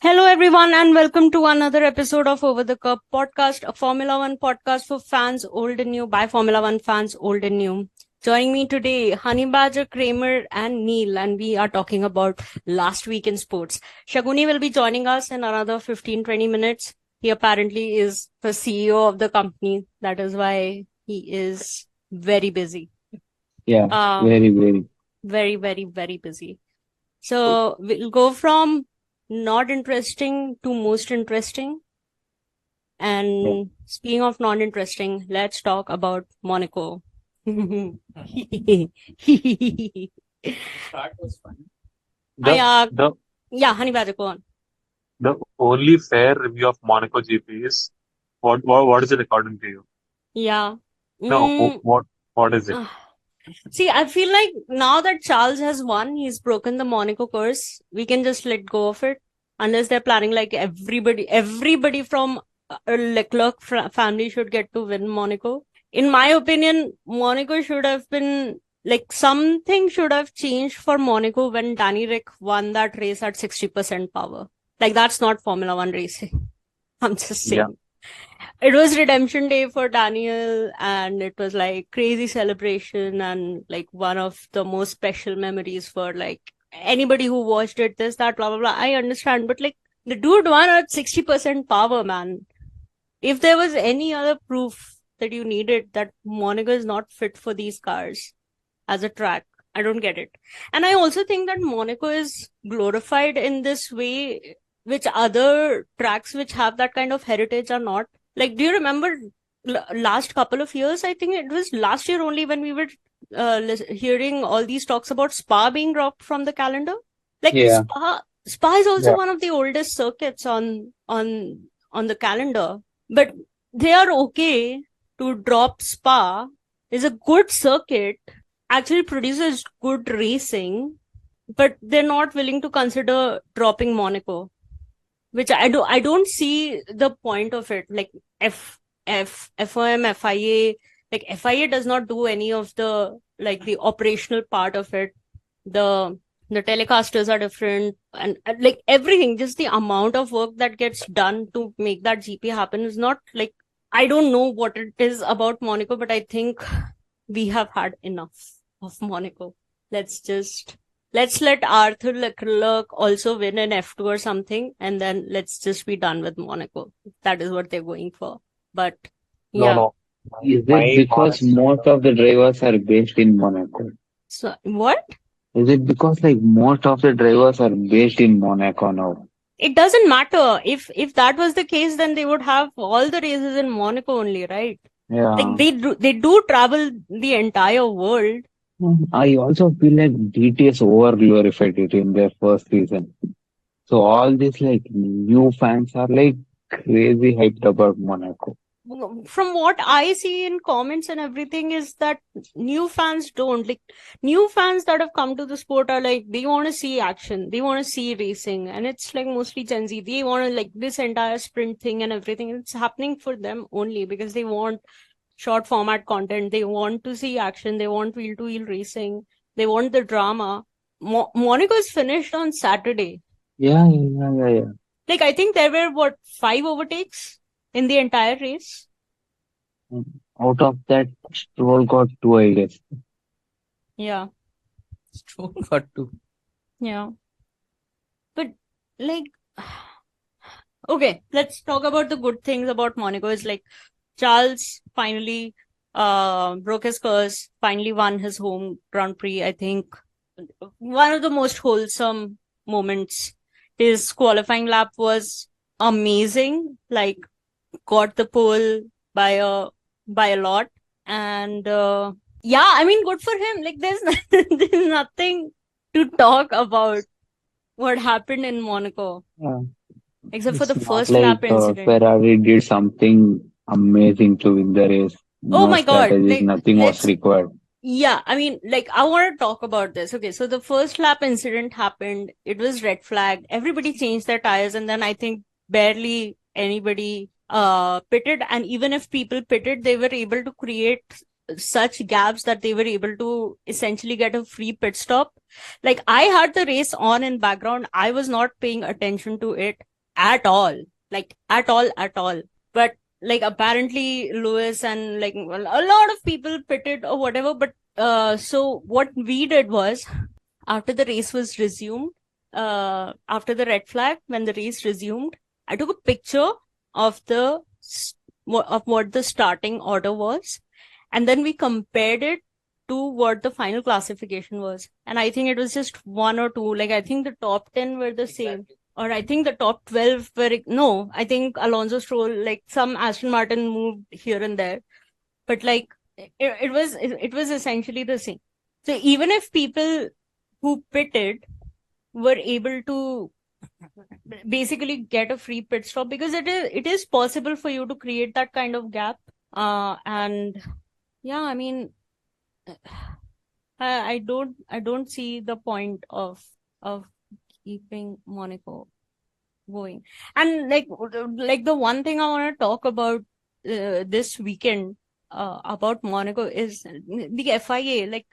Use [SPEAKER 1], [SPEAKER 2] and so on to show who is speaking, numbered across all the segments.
[SPEAKER 1] Hello, everyone, and welcome to another episode of Over the Cup podcast, a Formula One podcast for fans old and new by Formula One fans old and new. Joining me today, Honey Badger, Kramer, and Neil, and we are talking about last week in sports. Shaguni will be joining us in another 15-20 minutes. He apparently is the CEO of the company. That is why he is very busy.
[SPEAKER 2] Yeah,
[SPEAKER 1] Um, very busy. So we'll go from not interesting to most interesting.
[SPEAKER 2] yeah.
[SPEAKER 1] And speaking of not interesting, let's talk about Monaco.
[SPEAKER 3] Start was fun.
[SPEAKER 1] I
[SPEAKER 3] The the
[SPEAKER 1] yeah, Honey Badger, go on.
[SPEAKER 3] the only fair review of Monaco GP is what is it according to you?
[SPEAKER 1] Yeah.
[SPEAKER 3] No,
[SPEAKER 1] Mm,
[SPEAKER 3] what is it?
[SPEAKER 1] ah. See, I feel like now that Charles has won, he's broken the Monaco curse. We can just let go of it, unless they're planning like everybody from Leclerc family should get to win Monaco. In my opinion, Monaco should have been like something should have changed for Monaco when Danny Rick won that race at 60% power. Like that's not Formula One racing. I'm just
[SPEAKER 3] Yeah,
[SPEAKER 1] saying. It was redemption day for Daniel, and it was like crazy celebration and like one of the most special memories for like anybody who watched it, this, that, blah, blah, blah. I understand, but like the dude won at 60% power, man. If there was any other proof that you needed that Monaco is not fit for these cars as a track, I don't get it. And I also think that Monaco is glorified in this way, which other tracks which have that kind of heritage are not. Like, do you remember last couple of years? I think it was last year only when we were hearing all these talks about Spa being dropped from the calendar. Like
[SPEAKER 2] Yeah,
[SPEAKER 1] Spa is also
[SPEAKER 2] yeah.
[SPEAKER 1] one of the oldest circuits on the calendar, but they are okay to drop Spa. Is a good circuit, actually produces good racing, but they're not willing to consider dropping Monaco, which I don't see the point of it. Like FOM, FIA, like FIA does not do any of the like the operational part of it. The the telecasters are different and like everything, just the amount of work that gets done to make that GP happen is not like I don't know what it is about Monaco, but I think we have had enough of Monaco. Let's let Arthur Leclerc also win an F2 or something, and then let's just be done with Monaco. That is what they're going for. But
[SPEAKER 3] no,
[SPEAKER 1] yeah.
[SPEAKER 3] no.
[SPEAKER 2] Is it
[SPEAKER 3] My
[SPEAKER 2] because
[SPEAKER 3] honest,
[SPEAKER 2] most of the drivers are based in Monaco?
[SPEAKER 1] So what?
[SPEAKER 2] Is it because like most of the drivers are based in Monaco now?
[SPEAKER 1] It doesn't matter. If that was the case, then they would have all the races in Monaco only, right? Like
[SPEAKER 2] Yeah.
[SPEAKER 1] they do travel the entire world.
[SPEAKER 2] I also feel like DTS over glorified it in their first season. So all these like new fans are like crazy hyped about Monaco.
[SPEAKER 1] From what I see in comments and everything is that new fans don't like new fans that have come to the sport are like they want to see action, they want to see racing, and it's like mostly Gen Z. They want to like this entire sprint thing and everything. It's happening for them only because they want short format content. They want to see action. They want wheel to wheel racing. They want the drama. Monaco is finished on Saturday.
[SPEAKER 2] Yeah.
[SPEAKER 1] Like I think there were what 5 overtakes in the entire race.
[SPEAKER 2] Out of that, Stroll got two, I guess.
[SPEAKER 1] Yeah.
[SPEAKER 4] Stroll got two.
[SPEAKER 1] Yeah. But like okay, let's talk about the good things about Monaco. Is like Charles finally broke his curse, finally won his home Grand Prix. I think one of the most wholesome moments. His qualifying lap was amazing. Like got the pole by a lot. And yeah, I mean good for him. Like there's nothing to talk about what happened in Monaco,
[SPEAKER 2] Yeah.
[SPEAKER 1] except for
[SPEAKER 2] It's
[SPEAKER 1] the
[SPEAKER 2] not
[SPEAKER 1] first
[SPEAKER 2] like
[SPEAKER 1] lap incident.
[SPEAKER 2] Ferrari did something amazing to win the race.
[SPEAKER 1] Oh
[SPEAKER 2] No
[SPEAKER 1] my God.
[SPEAKER 2] strategies,
[SPEAKER 1] Like,
[SPEAKER 2] nothing was required.
[SPEAKER 1] yeah, I mean, like, I want to talk about this. Okay, so the first lap incident happened. It was red flag. Everybody changed their tires, and then I think barely anybody pitted. And even if people pitted, they were able to create such gaps that they were able to essentially get a free pit stop. Like, I had the race on in background. I was not paying attention to it. at all. Like at all, at all. But like apparently Lewis and like well, a lot of people pitted or whatever. But so what we did was after the race was resumed, after the red flag, when the race resumed, I took a picture of of what the starting order was, and then we compared it to what the final classification was. And I think it was just one or two. Like I think the top 10 were the same. Or I think the top 12 were, no, I think Alonso Stroll, like some Aston Martin moved here and there. But like it was essentially the same. So even if people who pitted were able to basically get a free pit stop, because it is possible for you to create that kind of gap. And yeah, I mean, I don't see the point of keeping Monaco going. And like the one thing I want to talk about this weekend about Monaco is the FIA. Like,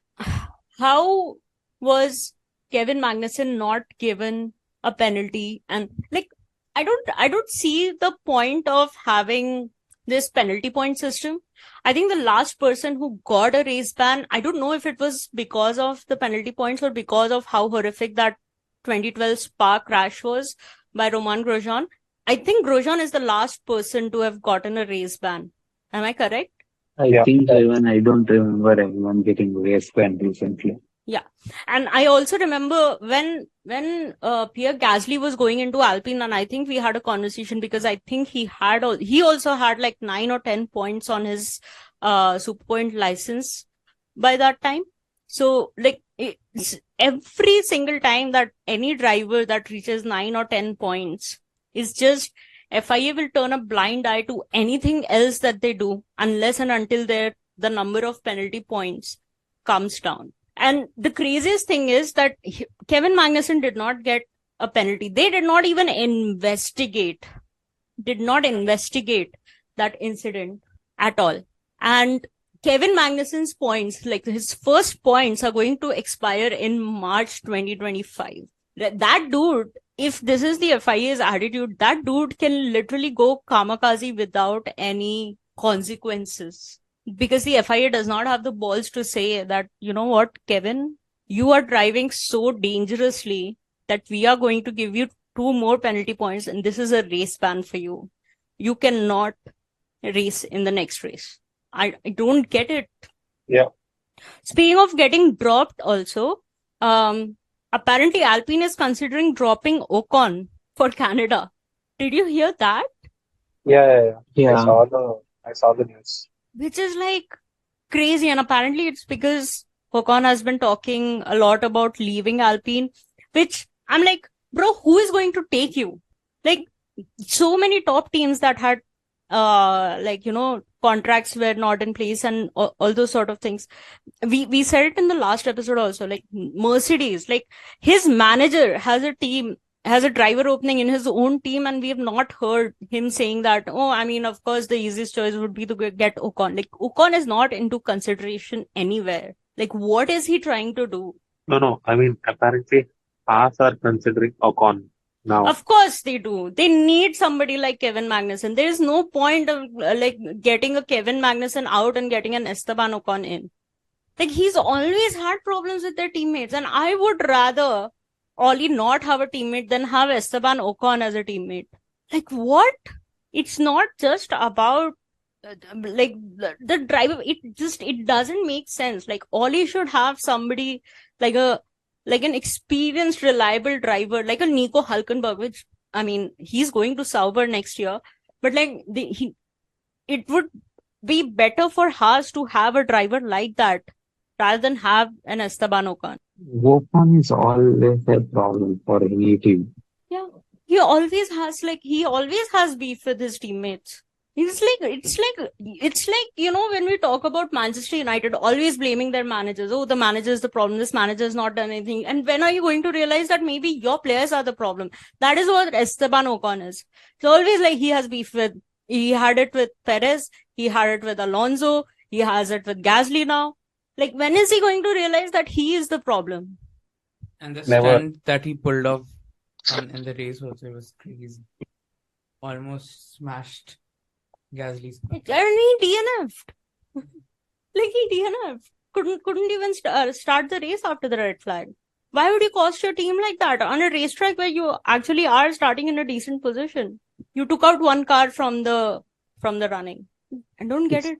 [SPEAKER 1] how was Kevin Magnussen not given a penalty? And like, I don't see the point of having this penalty point system. I think the last person who got a race ban, I don't know if it was because of the penalty points or because of how horrific that 2012 Spa crash was by Romain Grosjean. I think Grosjean is the last person to have gotten a race ban. Am I correct?
[SPEAKER 2] I
[SPEAKER 3] Yeah.
[SPEAKER 2] think so. Even I don't remember anyone getting race banned recently.
[SPEAKER 1] Yeah. And I also remember when Pierre Gasly was going into Alpine, and I think we had a conversation because I think he also had like 9 or 10 points on his super point license by that time. So like it's every single time that any driver that reaches 9 or 10 points is just FIA will turn a blind eye to anything else that they do unless and until the number of penalty points comes down. And the craziest thing is that Kevin Magnussen did not get a penalty. They did not even investigate that incident at all. And Kevin Magnussen's points, like his first points, are going to expire in March 2025. That dude, if this is the FIA's attitude, that dude can literally go kamikaze without any consequences. Because the FIA does not have the balls to say that, you know what, Kevin, you are driving so dangerously that we are going to give you 2 more penalty points and this is a race ban for you. You cannot race in the next race. I don't get it.
[SPEAKER 3] Yeah.
[SPEAKER 1] Speaking of getting dropped also, apparently Alpine is considering dropping Ocon for Canada. Did you hear that?
[SPEAKER 3] Yeah.
[SPEAKER 2] Yeah.
[SPEAKER 3] I saw the news.
[SPEAKER 1] Which is like crazy. And apparently it's because Ocon has been talking a lot about leaving Alpine, which I'm like, bro, who is going to take you? Like, so many top teams that had, contracts were not in place and all those sort of things. We said it in the last episode also, like Mercedes, like his manager has a driver opening in his own team, and we have not heard him saying that, oh, I mean, of course, the easiest choice would be to get Ocon. Like, Ocon is not into consideration anywhere. Like, what is he trying to do?
[SPEAKER 3] No. I mean, apparently, Haas are considering Ocon now.
[SPEAKER 1] Of course they do. They need somebody like Kevin Magnussen. There is no point of getting a Kevin Magnussen out and getting an Esteban Ocon in. Like, he's always had problems with their teammates, and I would rather Ollie not have a teammate than have Esteban Ocon as a teammate. Like, what? It's not just about the driver. It doesn't make sense. Like, Ollie should have somebody like an experienced, reliable driver, like a Nico Hulkenberg, which, I mean, he's going to Sauber next year. But like it would be better for Haas to have a driver like that rather than have an Esteban Ocon.
[SPEAKER 2] Ocon is always a problem for any team.
[SPEAKER 1] Yeah. He always has beef with his teammates. It's like, you know, when we talk about Manchester United, always blaming their managers. Oh, the manager is the problem. This manager has not done anything. And when are you going to realize that maybe your players are the problem? That is what Esteban Ocon is. It's always like he had it with Perez. He had it with Alonso. He has it with Gasly now. Like, when is he going to realize that he is the problem?
[SPEAKER 4] And the
[SPEAKER 3] Never.
[SPEAKER 4] stunt that he pulled off in the race also was crazy. almost smashed Gasly's car.
[SPEAKER 1] And he DNF'd. Like he DNF'd. Couldn't even start the race after the red flag. Why would you cost your team like that on a racetrack where you actually are starting in a decent position? You took out one car from the running. I don't get it.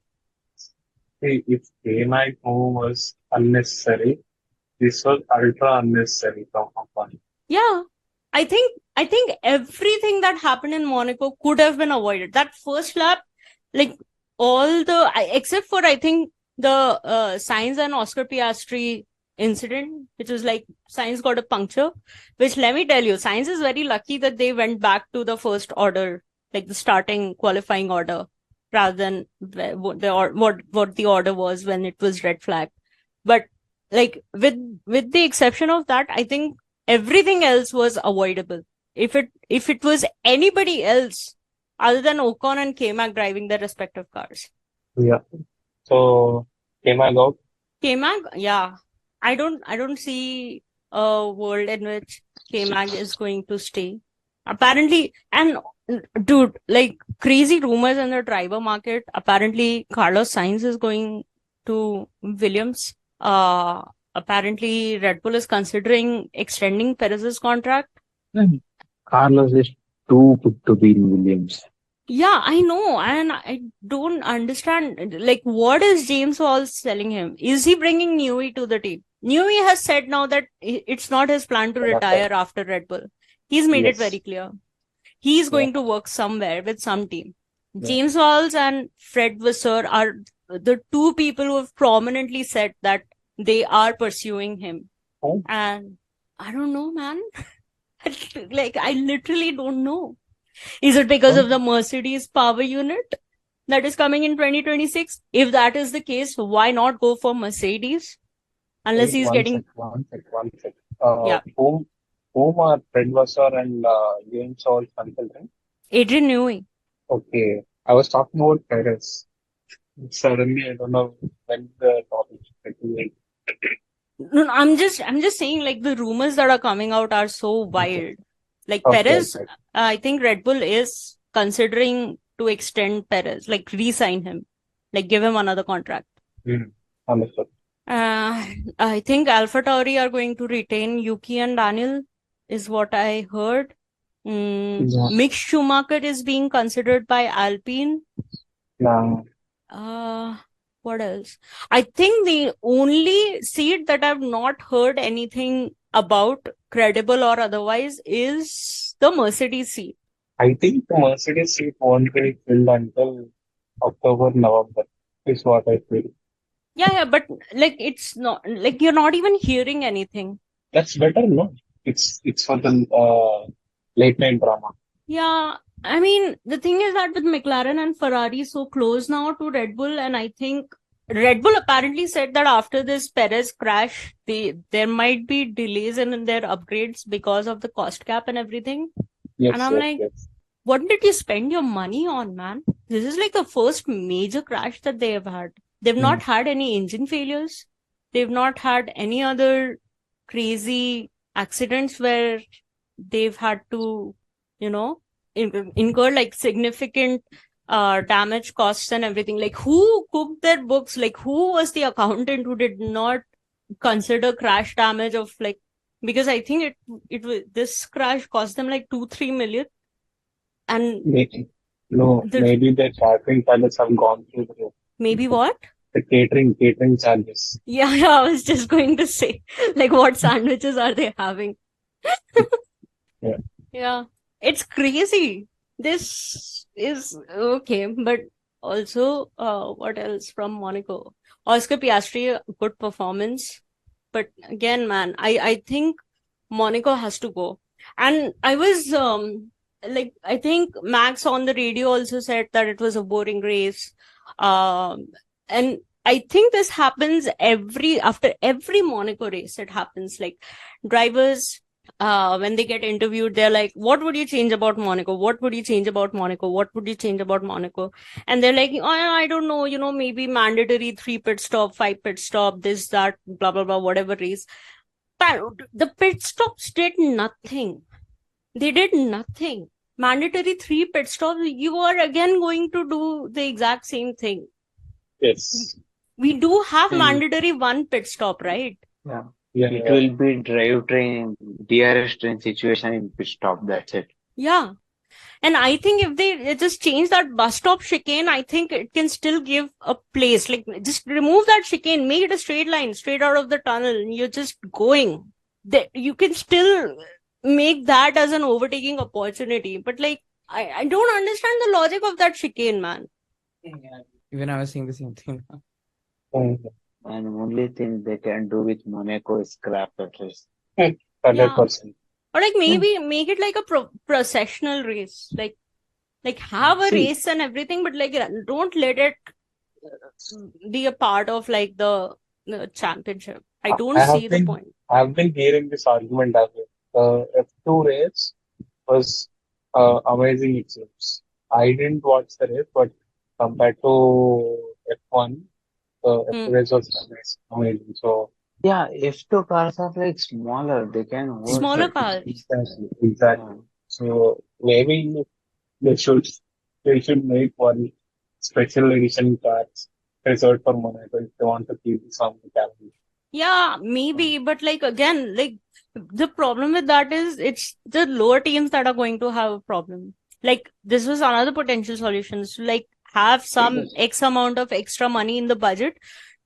[SPEAKER 3] If K-Mag move was unnecessary, this was ultra unnecessary from Ocon.
[SPEAKER 1] Yeah. I think everything that happened in Monaco could have been avoided. That first lap, like except for I think the Sainz and Oscar Piastri incident, which was like Sainz got a puncture, which let me tell you, Sainz is very lucky that they went back to the first order, like the starting qualifying order, rather than what the order was when it was red flag. But like with the exception of that, I think everything else was avoidable. If it was anybody else other than Ocon and K-Mag driving their respective cars.
[SPEAKER 3] Yeah. So K-Mag out.
[SPEAKER 1] K-Mag, yeah. I don't see a world in which K-Mag is going to stay. Apparently, and dude, like crazy rumors in the driver market. Apparently, Carlos Sainz is going to Williams. Apparently, Red Bull is considering extending Perez's contract.
[SPEAKER 2] Carlos is too good to be in Williams.
[SPEAKER 1] Yeah, I know, and I don't understand. Like, what is James Walls telling him? Is he bringing Newey to the team? Newey has said now that it's not his plan to retire after Red Bull. He's made it very clear. He's going to work somewhere with some team. James Walls and Fred Vasseur are the two people who have prominently said that they are pursuing him. And I don't know, man. Like, I literally don't know. Is it because of the Mercedes power unit that is coming in 2026? If that is the case, why not go for Mercedes? Unless he's getting...
[SPEAKER 3] One sec.
[SPEAKER 1] Yeah.
[SPEAKER 3] Whom are Fred Vassar and James Hall consulting?
[SPEAKER 1] Adrian Newey.
[SPEAKER 3] Okay. I was talking about Perez. Suddenly, I don't know when the topic is.
[SPEAKER 1] No, I'm just saying, like, the rumors that are coming out are so wild. Like, Perez, I think Red Bull is considering to extend Perez, like, re-sign him, like, give him another contract.
[SPEAKER 3] Understood.
[SPEAKER 1] I think AlphaTauri are going to retain Yuki and Daniel, is what I heard. Mick Schumacher is being considered by Alpine. What else? I think the only seat that I've not heard anything about, credible or otherwise, is the Mercedes seat.
[SPEAKER 3] I think the Mercedes seat won't be filled until October, November, is what I feel.
[SPEAKER 1] Yeah, but like it's not like you're not even hearing anything.
[SPEAKER 3] That's better, no? It's for the late night drama.
[SPEAKER 1] Yeah, I mean, the thing is that with McLaren and Ferrari so close now to Red Bull, and I think Red Bull apparently said that after this Perez crash, there might be delays in their upgrades because of the cost cap and everything.
[SPEAKER 3] Yes,
[SPEAKER 1] and I'm what did you spend your money on, man? This is like the first major crash that they have had. They've not had any engine failures. They've not had any other crazy accidents where they've had to, incur like significant damage costs and everything. Like, who cooked their books? Like, who was the accountant who did not consider crash damage of like, because I think this crash cost them like 2-3 million. And
[SPEAKER 3] maybe the catering charges have gone through the roof.
[SPEAKER 1] Maybe what?
[SPEAKER 3] The catering charges.
[SPEAKER 1] Yeah, I was just going to say, like, what sandwiches are they having? Yeah, it's crazy. This is okay, but also, what else from Monaco? Oscar Piastri, good performance, but again, man, I think Monaco has to go. And I was I think Max on the radio also said that it was a boring race. And I think this happens after every Monaco race. It happens like drivers, when they get interviewed, they're like, what would you change about Monaco? What would you change about Monaco? What would you change about Monaco? And they're like, I don't know, maybe mandatory 3 pit stop, 5 pit stop, this, that, blah, blah, blah, whatever race. But the pit stops did nothing. They did nothing. mandatory 3 pit stops, you are again going to do the exact same thing.
[SPEAKER 3] Yes.
[SPEAKER 1] We do have
[SPEAKER 2] And
[SPEAKER 1] mandatory 1 pit stop, right?
[SPEAKER 2] yeah,
[SPEAKER 3] Yeah,
[SPEAKER 2] it
[SPEAKER 3] yeah.
[SPEAKER 2] will be drive train, DRS train situation in pit stop. That's it.
[SPEAKER 1] Yeah. And I think if they just change that bus stop chicane, I think it can still give a place. Like, just remove that chicane, make it a straight line, straight out of the tunnel, and you're just going. You can still make that as an overtaking opportunity. But, like, I don't understand the logic of that chicane, man.
[SPEAKER 4] Yeah. Even I was saying the same thing.
[SPEAKER 3] Mhm.
[SPEAKER 2] And only thing they can do with Monaco is scrap that race.
[SPEAKER 1] Yeah.
[SPEAKER 3] 100%.
[SPEAKER 1] Or, like,
[SPEAKER 2] Yeah.
[SPEAKER 1] maybe make it like a processional race. Like have a
[SPEAKER 2] See,
[SPEAKER 1] race and everything, but, like, don't let it be a part of, like, the championship. I don't
[SPEAKER 3] I
[SPEAKER 1] see
[SPEAKER 3] have
[SPEAKER 1] the
[SPEAKER 3] been
[SPEAKER 1] point.
[SPEAKER 3] I've been hearing this argument as well. The F2 race was amazing, it seems. I didn't watch the race, but compared to F1, the F2
[SPEAKER 1] Hmm.
[SPEAKER 3] race was amazing. So
[SPEAKER 2] yeah, F2 cars are like smaller, they can
[SPEAKER 1] Smaller
[SPEAKER 2] overtake.
[SPEAKER 1] cars.
[SPEAKER 3] exactly.
[SPEAKER 2] Yeah.
[SPEAKER 3] So maybe they should they should make one special edition cars reserved for Monaco if they want to keep this on the calendar.
[SPEAKER 1] Yeah, maybe, but, like, again, like, the problem with that is it's the lower teams that are going to have a problem. Like, this was another potential solution. So, like, have some X amount of extra money in the budget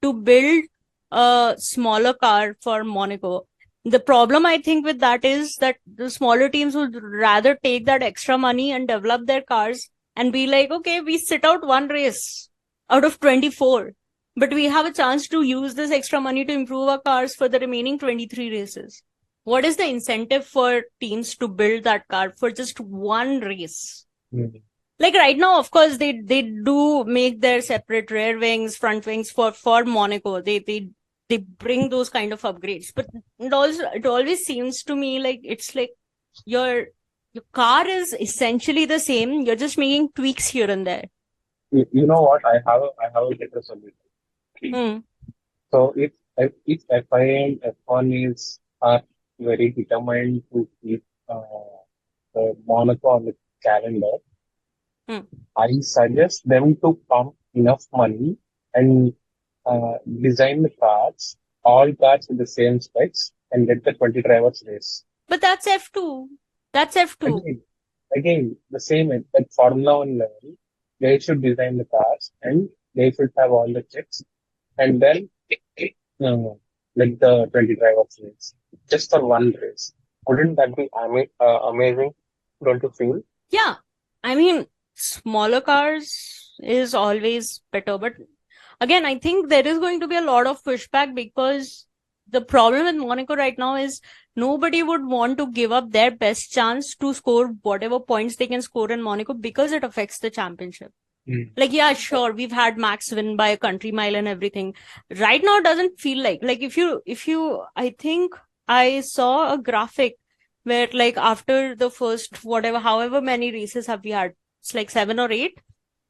[SPEAKER 1] to build a smaller car for Monaco. The problem, I think, with that is that the smaller teams would rather take that extra money and develop their cars and be like, okay, we sit out one race out of 24, but we have a chance to use this extra money to improve our cars for the remaining 23 races. What is the incentive for teams to build that car for just one race?
[SPEAKER 3] Mhm.
[SPEAKER 1] Like, right now, of course, they do make their separate rear wings, front wings for Monaco. They bring those kind of upgrades, but it always seems to me like it's like your your car is essentially the same. You're just making tweaks here and there.
[SPEAKER 3] You know what? I have a better solution.
[SPEAKER 1] Hmm.
[SPEAKER 3] So if FI and F1 are very determined to keep Monaco on the calendar,
[SPEAKER 1] Hmm.
[SPEAKER 3] I suggest them to pump enough money and design the cars, all cars with the same specs, and let the 20 drivers race.
[SPEAKER 1] But that's F2. That's F2.
[SPEAKER 3] Again, the same at Formula One level, they should design the cars and they should have all the checks, and then uh, let the 20 drivers race just for one race. Wouldn't that be amazing? Don't you feel?
[SPEAKER 1] Yeah. I mean, smaller cars is always better. But again, I think there is going to be a lot of pushback because the problem with Monaco right now is nobody would want to give up their best chance to score whatever points they can score in Monaco because it affects the championship.
[SPEAKER 3] Mm.
[SPEAKER 1] Like, yeah, sure, we've had Max win by a country mile and everything. Right now, it doesn't feel like if you, I think I saw a graphic where, like, after the first whatever, however many races have we had, it's like 7 or 8.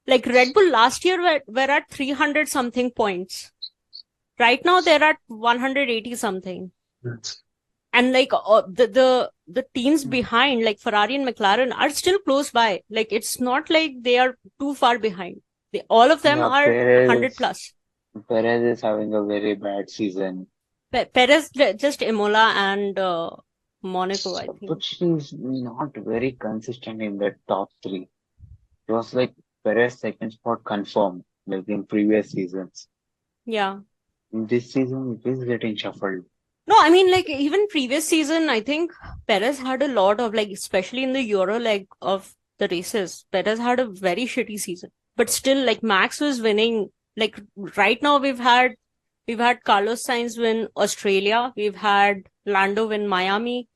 [SPEAKER 1] Like, Red Bull last year were at 300 something points. Right now, they're at 180 something. And, like, the teams behind, like Ferrari and McLaren, are still close by. Like, it's not like they are too far behind. All of them
[SPEAKER 2] Yeah,
[SPEAKER 1] are 100 plus.
[SPEAKER 2] Perez is having a very bad season.
[SPEAKER 1] Perez just Imola and Monaco, I think.
[SPEAKER 2] But she's not very consistent in the top three. It was like Perez second spot confirmed, like in previous seasons.
[SPEAKER 1] Yeah.
[SPEAKER 2] In this season, it is getting shuffled.
[SPEAKER 1] No, I mean, like, even previous season, I think Perez had a lot of, like, especially in the Euro leg of the races, Perez had a very shitty season. But still, like, Max was winning. Like, right now, we've had Carlos Sainz win Australia. We've had Lando win Miami.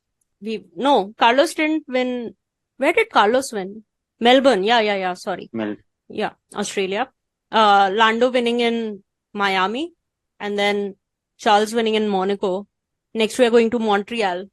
[SPEAKER 1] No, Carlos didn't win. Where did Carlos win? Melbourne. Yeah. Sorry.
[SPEAKER 2] Well,
[SPEAKER 1] Yeah, Australia. Lando winning in Miami, and then Charles winning in Monaco. Next, we are going to Montreal.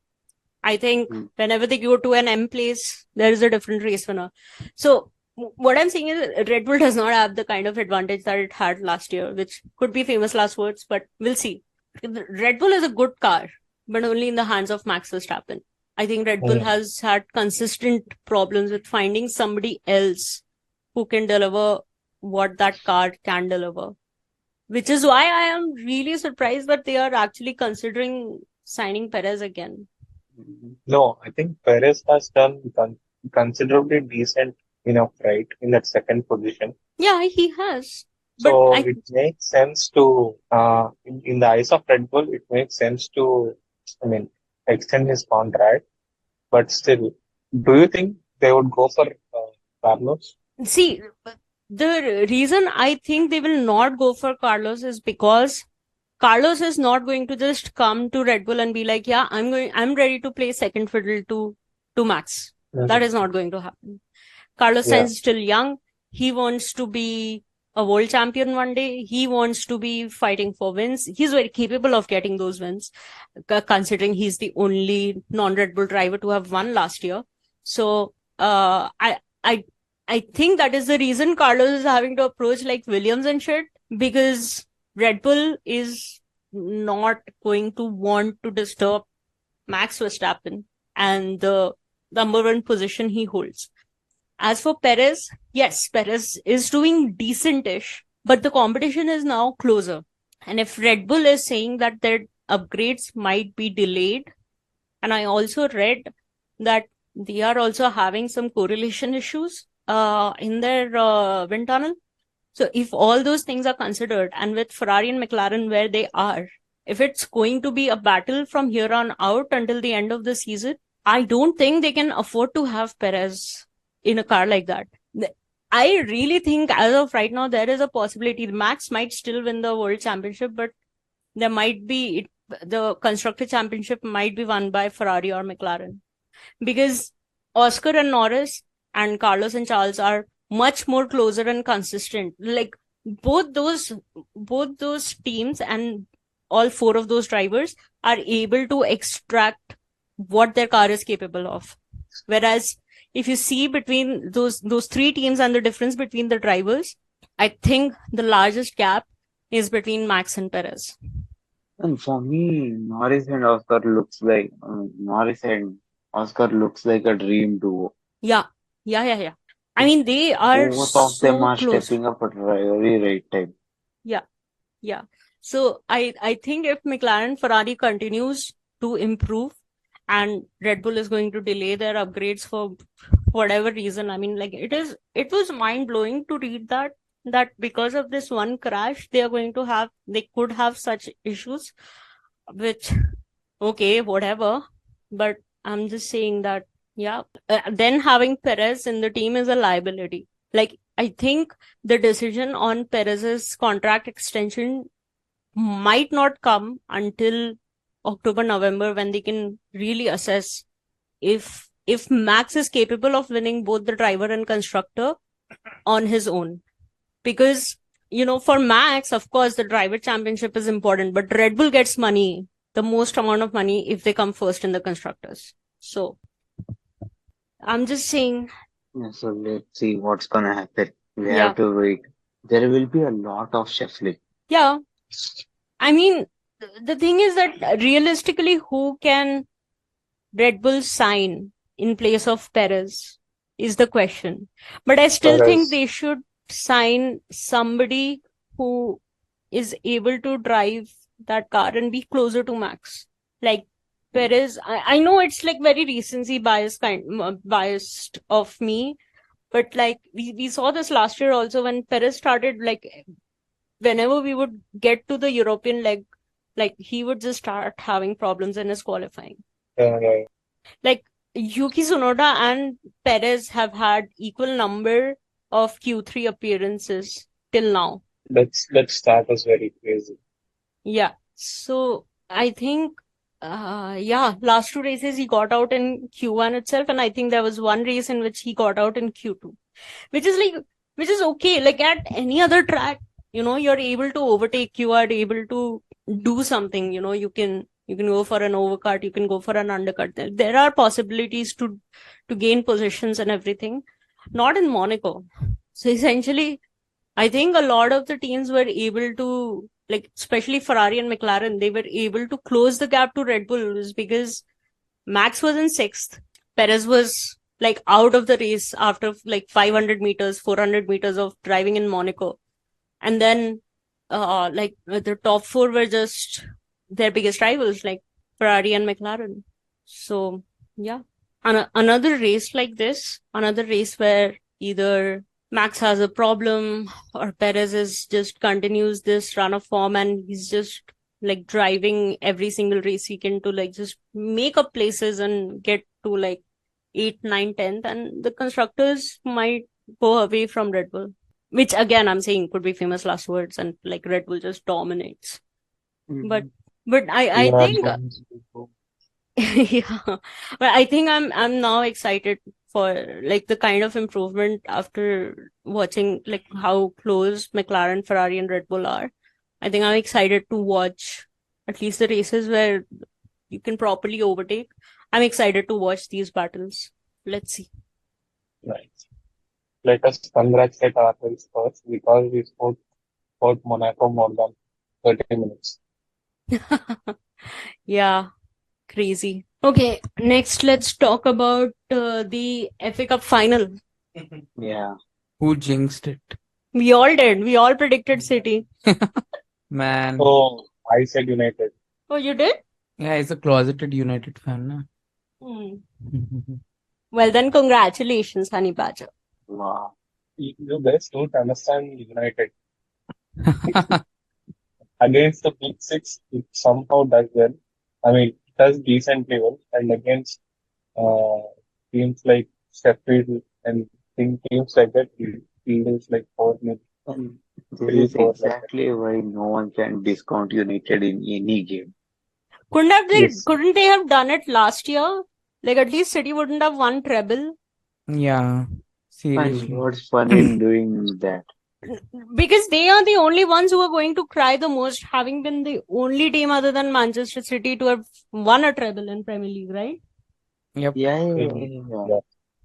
[SPEAKER 1] I think whenever they go to an M place, there is a different race winner. So what I'm saying is Red Bull does not have the kind of advantage that it had last year, which could be famous last words, but we'll see. Red Bull is a good car, but only in the hands of Max Verstappen. I think Red Bull has had consistent problems with finding somebody else who can deliver what that car can deliver. Which is why I am really surprised that they are actually considering signing Perez again.
[SPEAKER 3] No, I think Perez has done considerably decent enough, right, in that second position.
[SPEAKER 1] Yeah, he has. But
[SPEAKER 3] So it makes sense to, in the eyes of Red Bull, it makes sense to, I mean, extend his contract. But still, do you think they would go for Carlos?
[SPEAKER 1] see, the reason I think they will not go for Carlos is because Carlos is not going to just come to Red Bull and be like, yeah, I'm ready to play second fiddle to Max. That is not going to happen. Carlos Sainz is still young. He wants to be a world champion one day. He wants to be fighting for wins. He's very capable of getting those wins, considering he's the only non-Red Bull driver to have won last year. So, I think that is the reason Carlos is having to approach like Williams and shit, because Red Bull is not going to want to disturb Max Verstappen and the number one position he holds. As for Perez, yes, Perez is doing decent-ish, but the competition is now closer. And if Red Bull is saying that their upgrades might be delayed, and I also read that they are also having some correlation issues in their wind tunnel. So if all those things are considered, and with Ferrari and McLaren where they are, if it's going to be a battle from here on out until the end of the season, I don't think they can afford to have Perez in a car like that. I really think as of right now, there is a possibility Max might still win the world championship, but there might be the constructor championship might be won by Ferrari or McLaren, because Oscar and Norris and Carlos and Charles are much more closer and consistent. Like both those teams and all four of those drivers are able to extract what their car is capable of. Whereas if you see between those three teams and the difference between the drivers, I think the largest gap is between Max and Perez.
[SPEAKER 2] And for me, Norris and Oscar looks like a dream duo.
[SPEAKER 1] Yeah. I mean, they are
[SPEAKER 2] Both of them
[SPEAKER 1] so
[SPEAKER 2] are
[SPEAKER 1] close.
[SPEAKER 2] stepping up at very right time.
[SPEAKER 1] Yeah. So I think if McLaren Ferrari continues to improve and Red Bull is going to delay their upgrades for whatever reason, I mean, like it was mind blowing to read that because of this one crash, they could have such issues, which, okay, whatever. But I'm just saying that, yeah, then having Perez in the team is a liability. Like, I think the decision on Perez's contract extension might not come until October, November, when they can really assess if Max is capable of winning both the driver and constructor on his own. Because, for Max, of course, the driver championship is important, but Red Bull gets money, the most amount of money, if they come first in the constructors. So, I'm just saying.
[SPEAKER 2] Yeah, so let's see what's gonna happen. We have to wait. There will be a lot of shuffling.
[SPEAKER 1] Yeah. I mean, the thing is that realistically, who can Red Bull sign in place of Perez is the question. But I still think they should sign somebody who is able to drive that car and be closer to Max. Like Perez, I know it's like very recency biased of me, but like we saw this last year also when Perez started, like whenever we would get to the European leg, like he would just start having problems in his qualifying. Like Yuki Tsunoda and Perez have had equal number of Q3 appearances till now.
[SPEAKER 3] That start was very crazy.
[SPEAKER 1] Yeah. So I think, last two races he got out in Q1 itself, and I think there was one race in which he got out in Q2, which is okay. Like at any other track, you're able to overtake, you are able to do something, you can go for an overcut, you can go for an undercut. There are possibilities to gain positions and everything. Not in Monaco. So essentially, I think a lot of the teams were able to, like, especially Ferrari and McLaren, they were able to close the gap to Red Bull because Max was in sixth. Perez was like out of the race after like 500 meters, 400 meters of driving in Monaco. And then the top four were just their biggest rivals, like Ferrari and McLaren. So yeah, another race like this, another race where either Max has a problem or Perez is just continues this run of form and he's just like driving every single race weekend to like just make up places and get to like 8th, 9th, 10th, and the constructors might go away from Red Bull, which again I'm saying could be famous last words and like Red Bull just dominates. But I think yeah, but I think I'm now excited for like the kind of improvement after watching like how close McLaren, Ferrari, and Red Bull are. I think I'm excited to watch at least the races where you can properly overtake. I'm excited to watch these battles. Let's see.
[SPEAKER 3] Right. Let us congratulate ourselves first because we spoke Monaco more than 30 minutes.
[SPEAKER 1] Yeah, crazy. Okay, next let's talk about the FA Cup final.
[SPEAKER 2] Yeah.
[SPEAKER 4] Who jinxed it?
[SPEAKER 1] We all did. We all predicted City.
[SPEAKER 4] Man.
[SPEAKER 3] Oh, I said United.
[SPEAKER 1] Oh, you did?
[SPEAKER 4] Yeah, he's a closeted United fan. Na?
[SPEAKER 1] Well, then congratulations, Honey Badger.
[SPEAKER 2] Wow.
[SPEAKER 3] You guys don't understand United. Against the Big Six, it somehow does well. I mean, it does decently well. And against teams like Sheffield and teams like that, it feels like 4-0.
[SPEAKER 2] And this
[SPEAKER 3] 3,
[SPEAKER 2] is
[SPEAKER 3] 4 like that.
[SPEAKER 2] exactly why no one can discount United in any game.
[SPEAKER 3] Yes.
[SPEAKER 1] Couldn't they have done it last year? Like at least City wouldn't have won treble.
[SPEAKER 4] Yeah,
[SPEAKER 2] And
[SPEAKER 4] seriously.
[SPEAKER 2] what's fun in doing that?
[SPEAKER 1] Because they are the only ones who are going to cry the most, having been the only team other than Manchester City to have won a treble in Premier League, right?
[SPEAKER 4] Yep.
[SPEAKER 2] Yeah.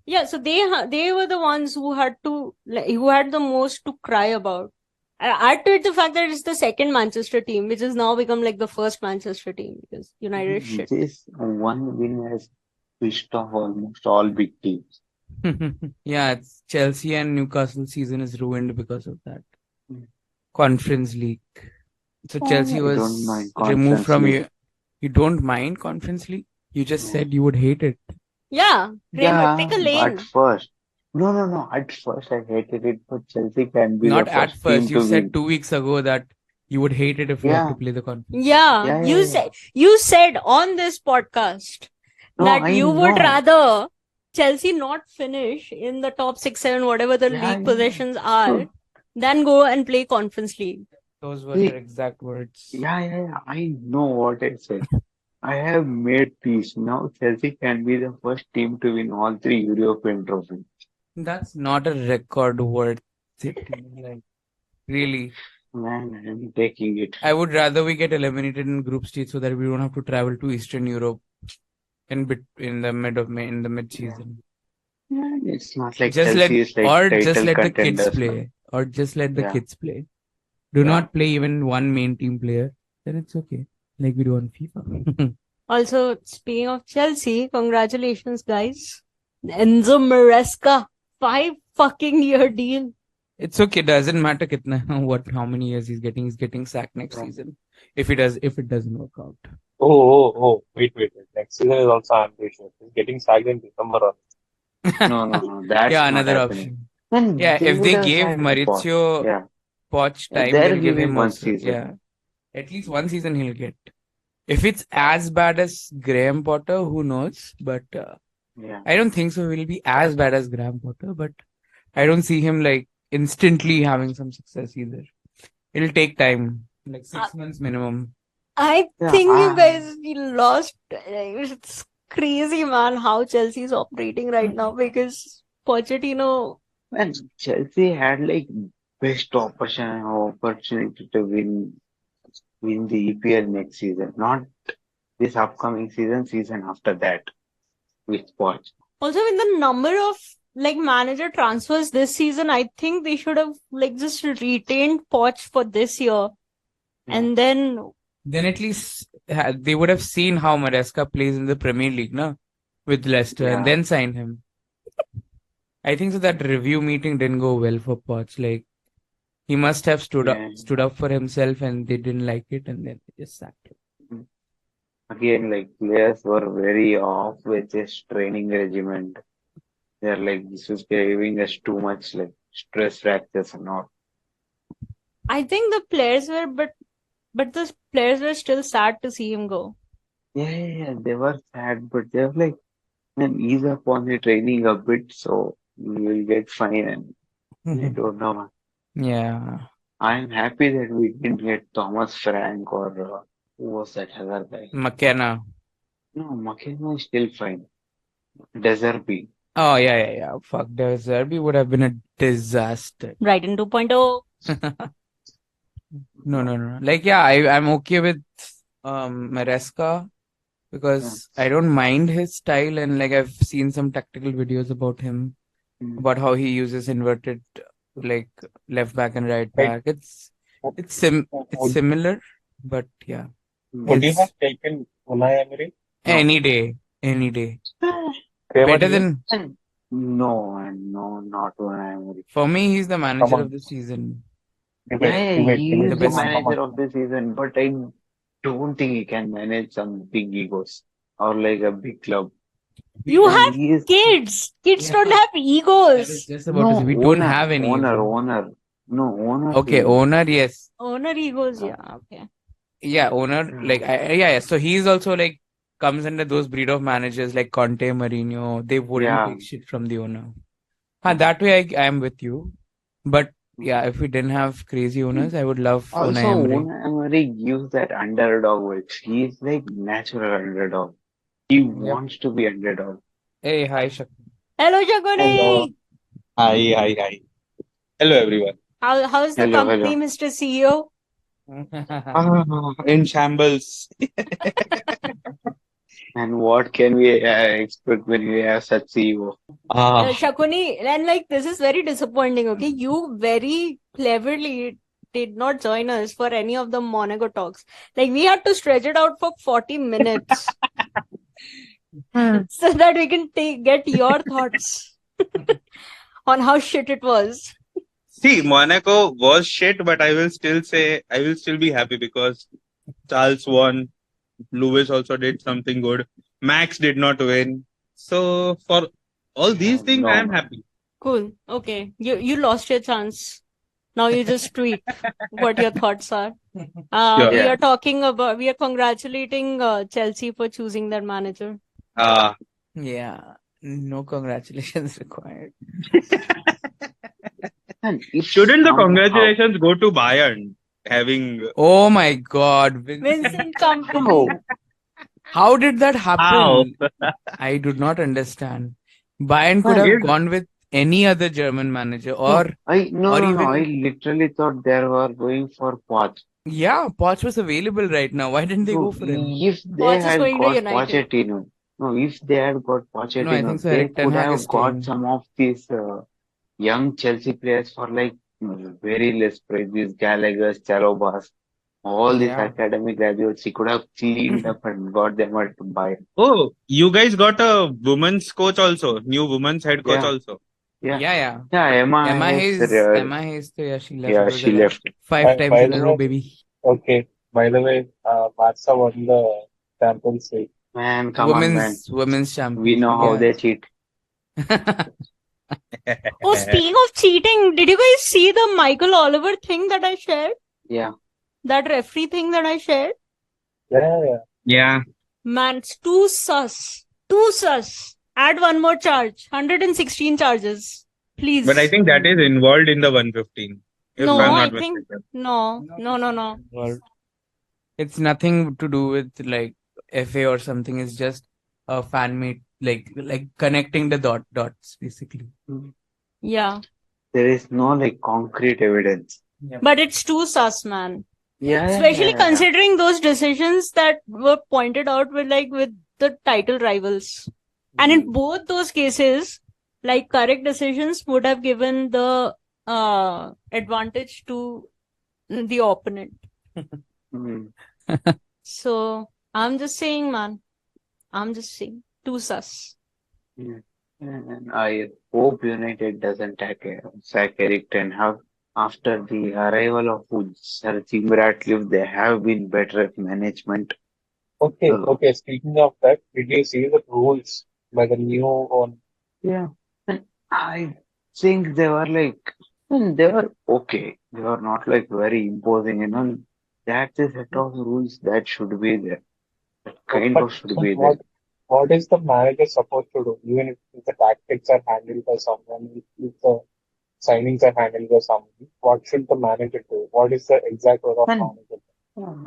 [SPEAKER 1] Yeah, so they were the ones who had the most to cry about. Add to it the fact that it's the second Manchester team, which has now become like the first Manchester team because United is shit.
[SPEAKER 2] This one win has pissed off almost all big teams.
[SPEAKER 4] Yeah, it's Chelsea and Newcastle season is ruined because of that.
[SPEAKER 2] Mm.
[SPEAKER 4] Conference League. So Chelsea
[SPEAKER 2] I
[SPEAKER 4] was
[SPEAKER 2] don't mind
[SPEAKER 4] removed
[SPEAKER 2] Conference
[SPEAKER 4] from
[SPEAKER 2] League.
[SPEAKER 4] you. You don't mind Conference League? You just
[SPEAKER 2] Yeah.
[SPEAKER 4] said you would hate it.
[SPEAKER 1] Yeah,
[SPEAKER 2] Yeah,
[SPEAKER 1] pick a
[SPEAKER 2] at
[SPEAKER 1] lane.
[SPEAKER 2] first. No. At first I hated it, but Chelsea can be
[SPEAKER 4] Not
[SPEAKER 2] the
[SPEAKER 4] at
[SPEAKER 2] first
[SPEAKER 4] first.
[SPEAKER 2] team
[SPEAKER 4] You
[SPEAKER 2] to
[SPEAKER 4] said
[SPEAKER 2] win.
[SPEAKER 4] 2 weeks ago that you would hate it if we had to
[SPEAKER 2] Yeah.
[SPEAKER 4] play the conference.
[SPEAKER 1] Yeah,
[SPEAKER 2] Yeah.
[SPEAKER 1] you said on this podcast
[SPEAKER 2] No,
[SPEAKER 1] that
[SPEAKER 2] I
[SPEAKER 1] you would
[SPEAKER 2] know.
[SPEAKER 1] rather Chelsea not finish in the top 6, 7, whatever the
[SPEAKER 2] Yeah,
[SPEAKER 1] league positions are, than go and play Conference League.
[SPEAKER 4] Those were
[SPEAKER 2] See,
[SPEAKER 4] your exact words.
[SPEAKER 2] yeah. I know what I said. I have made peace. Now Chelsea can be the first team to win all 3 European trophies.
[SPEAKER 4] That's not a record worth it. Like, really.
[SPEAKER 2] Man, I'm taking it.
[SPEAKER 4] I would rather we get eliminated in group stage so that we don't have to travel to Eastern Europe in the mid season.
[SPEAKER 2] Yeah, it's not like
[SPEAKER 4] Just
[SPEAKER 2] Chelsea is like
[SPEAKER 4] just
[SPEAKER 2] title
[SPEAKER 4] let the kids
[SPEAKER 2] contenders now.
[SPEAKER 4] play. Or just let the
[SPEAKER 2] Yeah.
[SPEAKER 4] kids play. Do
[SPEAKER 2] Yeah.
[SPEAKER 4] not play even one main team player. Then it's okay. Like we do on FIFA.
[SPEAKER 1] Also, speaking of Chelsea, congratulations, guys. Enzo Maresca, 5 fucking year deal.
[SPEAKER 4] It's okay. Doesn't matter how many years he's getting. He's getting sacked next
[SPEAKER 2] Yeah.
[SPEAKER 4] season. If it doesn't work out.
[SPEAKER 3] Oh. Wait. Next season is also ambitious. He's getting sacked in December.
[SPEAKER 2] No. That's
[SPEAKER 4] Yeah,
[SPEAKER 2] not
[SPEAKER 4] another
[SPEAKER 2] happening.
[SPEAKER 4] option.
[SPEAKER 2] Then
[SPEAKER 4] Yeah,
[SPEAKER 2] they
[SPEAKER 4] if
[SPEAKER 2] would
[SPEAKER 4] they
[SPEAKER 2] have
[SPEAKER 4] gave
[SPEAKER 2] sacked
[SPEAKER 4] Maurizio
[SPEAKER 2] Yeah.
[SPEAKER 4] Poch time,
[SPEAKER 2] They're
[SPEAKER 4] they'll give
[SPEAKER 2] giving
[SPEAKER 4] him
[SPEAKER 2] one
[SPEAKER 4] also.
[SPEAKER 2] season.
[SPEAKER 4] Yeah. At least one season he'll get. If it's as bad as Graham Potter, who knows? But
[SPEAKER 2] Yeah.
[SPEAKER 4] I don't think so. He'll be as bad as Graham Potter, but I don't see him like instantly having some success either. It'll take time, like 6 months minimum.
[SPEAKER 1] I
[SPEAKER 2] Yeah,
[SPEAKER 1] think you guys lost. It's crazy, man, how Chelsea's operating right now because Pochettino.
[SPEAKER 2] And Chelsea had like best opportunity to win the EPL next season, not this upcoming season after that with Poch.
[SPEAKER 1] Also, with the number of like manager transfers this season, I think they should have like just retained Poch for this year,
[SPEAKER 2] Yeah.
[SPEAKER 1] and then
[SPEAKER 4] Then at least they would have seen how Maresca plays in the Premier League, no, with Leicester, and
[SPEAKER 2] Yeah,
[SPEAKER 4] then signed him. I think so that review meeting didn't go well for Poch. Like he must have
[SPEAKER 2] yeah.
[SPEAKER 4] stood up for himself, and they didn't like it, and then they just sacked him.
[SPEAKER 2] Again, like players were very off with this training regimen. They're like, this is giving us too much like stress fractures and all.
[SPEAKER 1] I think the players were, but the players were still sad to see him go.
[SPEAKER 2] Yeah, they were sad, but they were like, man, ease up on the training a bit, so you will get fine. And I don't know, man.
[SPEAKER 4] Yeah.
[SPEAKER 2] I'm happy that we didn't get Thomas Frank or who was that other guy?
[SPEAKER 4] McKenna.
[SPEAKER 2] No, McKenna is still fine. Deserby.
[SPEAKER 4] Oh, yeah. Fuck, De Zerbi would have been a disaster.
[SPEAKER 1] Brighton 2.0.
[SPEAKER 4] No. Like, yeah, I'm okay with Maresca because I don't mind his style, and like I've seen some tactical videos about him,
[SPEAKER 2] Mm.
[SPEAKER 4] about how he uses inverted like left back and right
[SPEAKER 3] Right.
[SPEAKER 4] back. It's similar, but yeah,
[SPEAKER 3] Would you
[SPEAKER 4] it's
[SPEAKER 3] have taken Unai Emery?
[SPEAKER 2] No.
[SPEAKER 4] any day.
[SPEAKER 3] Kramer,
[SPEAKER 4] Better
[SPEAKER 3] you?
[SPEAKER 4] than
[SPEAKER 2] No, not one Emery.
[SPEAKER 4] for me, he's the
[SPEAKER 3] Come
[SPEAKER 4] manager
[SPEAKER 3] on,
[SPEAKER 4] of the season.
[SPEAKER 2] Yeah,
[SPEAKER 3] debate,
[SPEAKER 2] he
[SPEAKER 3] debate.
[SPEAKER 2] is
[SPEAKER 4] The
[SPEAKER 2] the
[SPEAKER 3] Come on,
[SPEAKER 4] best.
[SPEAKER 3] come
[SPEAKER 2] manager
[SPEAKER 3] on.
[SPEAKER 2] of the season, but I don't think he can manage some big egos or like a big club.
[SPEAKER 1] You
[SPEAKER 2] And
[SPEAKER 1] have
[SPEAKER 2] he is
[SPEAKER 1] kids. Kids don't
[SPEAKER 4] Yeah.
[SPEAKER 1] have
[SPEAKER 4] I was
[SPEAKER 1] egos.
[SPEAKER 4] just about to say we don't have any ego.
[SPEAKER 2] owner. No, owner.
[SPEAKER 4] Okay,
[SPEAKER 2] He,
[SPEAKER 4] owner, yes.
[SPEAKER 1] Owner egos,
[SPEAKER 2] uh,
[SPEAKER 1] yeah, okay.
[SPEAKER 4] Yeah, owner, like, yeah. So he's also like comes under those breed of managers like Conte, Mourinho. They wouldn't
[SPEAKER 2] yeah.
[SPEAKER 4] take shit from the owner. That way I am with you. But yeah, if we didn't have crazy owners, I would love Unai
[SPEAKER 2] Also,
[SPEAKER 4] Emery.
[SPEAKER 2] Unai Emery gives that underdog vibes. He is like natural underdog. He
[SPEAKER 4] Yep.
[SPEAKER 2] wants to be underdog.
[SPEAKER 4] Hey, hi, Shakti.
[SPEAKER 1] Hello,
[SPEAKER 3] Hello.
[SPEAKER 1] Shaguni.
[SPEAKER 3] Hi. Hello, everyone.
[SPEAKER 1] How's the company, Mr. CEO?
[SPEAKER 3] In shambles.
[SPEAKER 2] And what can we expect when we have such CEO?
[SPEAKER 1] Shakuni, and like this is very disappointing, okay? You very cleverly did not join us for any of the Monaco talks. Like we had to stretch it out for 40 minutes so that we can get your thoughts on how shit it was.
[SPEAKER 5] See, Monaco was shit, but I will still be happy because Charles won. Lewis also did something good. Max did not win. So for all these things,
[SPEAKER 2] No,
[SPEAKER 5] I am
[SPEAKER 2] no.
[SPEAKER 5] happy.
[SPEAKER 1] Cool. Okay. You lost your chance. Now you just tweet what your thoughts are.
[SPEAKER 5] Sure.
[SPEAKER 1] We
[SPEAKER 2] Yeah.
[SPEAKER 1] are congratulating Chelsea for choosing their manager.
[SPEAKER 4] Yeah, no congratulations required.
[SPEAKER 2] And if
[SPEAKER 5] Shouldn't the
[SPEAKER 2] somehow-
[SPEAKER 5] congratulations go to Bayern having
[SPEAKER 4] Oh my God,
[SPEAKER 1] Vincent Company.
[SPEAKER 4] How did that happen?
[SPEAKER 5] How?
[SPEAKER 4] I do not understand. Bayern could have
[SPEAKER 5] Yes.
[SPEAKER 4] gone with any other German manager, or
[SPEAKER 2] No,
[SPEAKER 4] even
[SPEAKER 2] I literally thought they were going for Poch.
[SPEAKER 4] yeah, Poch was available right now. Why didn't they
[SPEAKER 2] So
[SPEAKER 4] go for him?
[SPEAKER 2] if they
[SPEAKER 1] Poch is
[SPEAKER 2] had
[SPEAKER 1] going to
[SPEAKER 2] got
[SPEAKER 1] United.
[SPEAKER 2] Pochettino, no, if they had got
[SPEAKER 4] No, I
[SPEAKER 2] Pochettino,
[SPEAKER 4] think so.
[SPEAKER 2] they
[SPEAKER 4] Eric Ten
[SPEAKER 2] could
[SPEAKER 4] Hag
[SPEAKER 2] have
[SPEAKER 4] is
[SPEAKER 2] got
[SPEAKER 4] staying.
[SPEAKER 2] some of these young Chelsea players for like very less price. These Gallagher's, Chalobahs, all these
[SPEAKER 4] Yeah.
[SPEAKER 2] academy graduates, he could have cleaned up and got them at Bayern.
[SPEAKER 5] Oh, you guys got a women's coach also, new women's head coach
[SPEAKER 2] Yeah.
[SPEAKER 5] also.
[SPEAKER 4] Yeah.
[SPEAKER 2] Emma Hayes,
[SPEAKER 4] Emma Hayes, yeah, she left.
[SPEAKER 2] yeah,
[SPEAKER 4] because
[SPEAKER 2] she
[SPEAKER 4] of that.
[SPEAKER 2] left.
[SPEAKER 4] 5 times
[SPEAKER 3] By
[SPEAKER 4] in
[SPEAKER 3] the
[SPEAKER 4] a row,
[SPEAKER 3] way,
[SPEAKER 4] baby.
[SPEAKER 3] okay. By the way, Barca won the Champions League.
[SPEAKER 2] Man, come on, man.
[SPEAKER 4] Women's champion.
[SPEAKER 2] We know how they cheat.
[SPEAKER 1] Oh, speaking of cheating, did you guys see the Michael Oliver thing that I shared?
[SPEAKER 2] Yeah.
[SPEAKER 1] That referee thing that I shared?
[SPEAKER 3] Yeah.
[SPEAKER 5] Yeah.
[SPEAKER 1] Man, it's too sus. Too sus. Add one more charge. 116 charges. Please.
[SPEAKER 5] But I think that is involved in the 115. If
[SPEAKER 1] No,
[SPEAKER 5] I'm
[SPEAKER 1] I
[SPEAKER 5] not
[SPEAKER 1] think
[SPEAKER 5] mistaken.
[SPEAKER 1] no.
[SPEAKER 4] Well, it's nothing to do with like FA or something. It's just a fan made like connecting the dots basically.
[SPEAKER 1] Yeah.
[SPEAKER 2] There is no like concrete evidence.
[SPEAKER 1] But it's too sus, man.
[SPEAKER 2] Yeah.
[SPEAKER 1] Especially considering those decisions that were pointed out with the title rivals. And in both those cases, like correct decisions would have given the advantage to the opponent.
[SPEAKER 2] Mm.
[SPEAKER 1] So I'm just saying, man. I'm just saying. Too sus.
[SPEAKER 2] Yeah. And I hope United doesn't sack Eric Ten Hag. After the arrival of Sir Jim Ratcliffe, they have been better at management.
[SPEAKER 3] Okay,
[SPEAKER 2] So,
[SPEAKER 3] okay. Speaking of that, did you see the rules by the new one?
[SPEAKER 2] yeah. And I think they were okay. They were not like very imposing. That's a set of rules that should be there. That kind
[SPEAKER 3] But,
[SPEAKER 2] of should
[SPEAKER 3] but
[SPEAKER 2] be there.
[SPEAKER 3] what is the manager supposed to do? Even if the tactics are handled by someone, if the signings are handled by someone, what should the manager do? What is the exact role of
[SPEAKER 2] And
[SPEAKER 3] manager?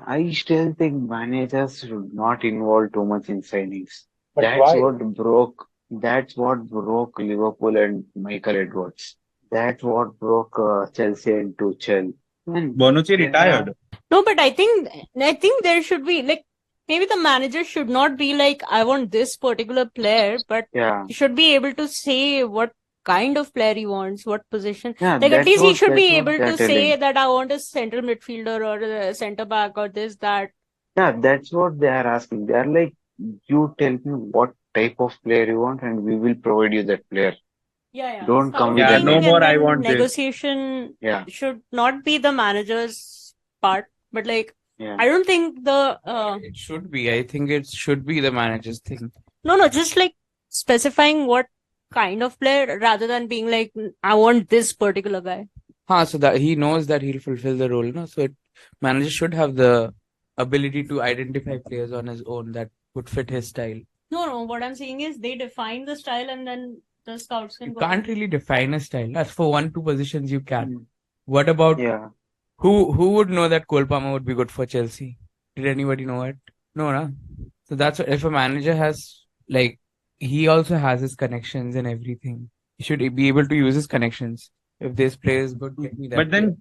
[SPEAKER 2] I still think managers should not involve too much in signings.
[SPEAKER 3] But
[SPEAKER 2] That's
[SPEAKER 3] why?
[SPEAKER 2] what broke. That's what broke Liverpool and Michael Edwards. That's what broke Chelsea and Tuchel. And
[SPEAKER 5] Bonucci
[SPEAKER 2] there are,
[SPEAKER 5] retired.
[SPEAKER 1] No, but I think there should be like maybe the manager should not be like I want this particular player, but
[SPEAKER 2] yeah,
[SPEAKER 1] he should be able to say what kind of player he wants, what position.
[SPEAKER 2] yeah.
[SPEAKER 1] Like at least he should
[SPEAKER 2] That's
[SPEAKER 1] be
[SPEAKER 2] what
[SPEAKER 1] able
[SPEAKER 2] they're
[SPEAKER 1] to say
[SPEAKER 2] telling.
[SPEAKER 1] that I want a central midfielder or a center back or this that.
[SPEAKER 2] Yeah, that's what they are asking. They are like, you tell me what type of player you want, and we will provide you that player.
[SPEAKER 1] Yeah, yeah.
[SPEAKER 2] Don't come with
[SPEAKER 5] Yeah,
[SPEAKER 2] an
[SPEAKER 5] no
[SPEAKER 1] Scouting
[SPEAKER 5] more.
[SPEAKER 1] and
[SPEAKER 5] I
[SPEAKER 1] then
[SPEAKER 5] want this.
[SPEAKER 1] negotiation
[SPEAKER 2] yeah,
[SPEAKER 1] should not be the manager's part, but like
[SPEAKER 2] yeah.
[SPEAKER 1] I don't think the
[SPEAKER 4] It should be. I think it should be the manager's thing.
[SPEAKER 1] no, just like specifying what kind of player rather than being like I want this particular guy.
[SPEAKER 4] So that he knows that he'll fulfill the role, no? So manager should have the ability to identify players on his own that would fit his style.
[SPEAKER 1] No, what I'm saying is they define the style and then the scouts
[SPEAKER 4] You
[SPEAKER 1] can go
[SPEAKER 4] can't
[SPEAKER 1] ahead.
[SPEAKER 4] really define a style. As for 1, 2 positions, you can.
[SPEAKER 2] Mm,
[SPEAKER 4] What about
[SPEAKER 2] yeah.
[SPEAKER 4] who would know that Cole Palmer would be good for Chelsea? Did anybody know it? No, no. So that's what, if a manager has like he also has his connections and everything. He should be able to use his connections. If this player is good, get me
[SPEAKER 5] But
[SPEAKER 4] that player.
[SPEAKER 5] then,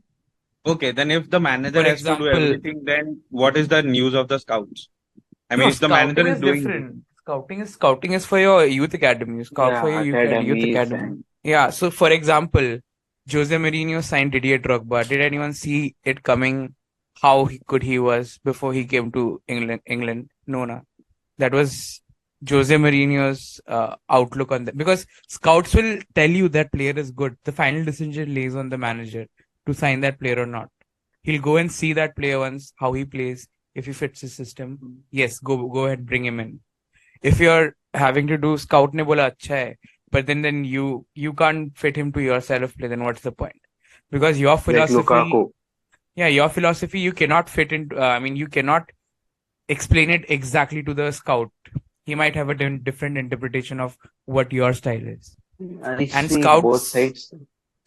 [SPEAKER 5] okay, then if the manager
[SPEAKER 4] For
[SPEAKER 5] has to do
[SPEAKER 4] example,
[SPEAKER 5] everything, then what is the news of the scouts? I mean,
[SPEAKER 4] no,
[SPEAKER 5] if the manager
[SPEAKER 4] scouting
[SPEAKER 5] is
[SPEAKER 4] is
[SPEAKER 5] doing this,
[SPEAKER 4] different. Scouting is for your youth academy. You scout for your
[SPEAKER 2] Yeah,
[SPEAKER 4] youth
[SPEAKER 2] academies
[SPEAKER 4] academy.
[SPEAKER 2] and
[SPEAKER 4] Yeah. So, for example, Jose Mourinho signed Didier Drogba. Did anyone see it coming? How good he was before he came to England. No, no. That was Jose Mourinho's outlook on that. Because scouts will tell you that player is good. The final decision lays on the manager to sign that player or not. He'll go and see that player once, how he plays, if he fits his system. Yes, go ahead, bring him in. If you're having to do scout ne bola acha hai, but then you can't fit him to your style of play, then what's the point? Because
[SPEAKER 2] like Lukaku.
[SPEAKER 4] your philosophy, you cannot fit into. I mean, you cannot explain it exactly to the scout. He might have a different interpretation of what your style is.
[SPEAKER 2] I
[SPEAKER 4] And
[SPEAKER 2] see both sides.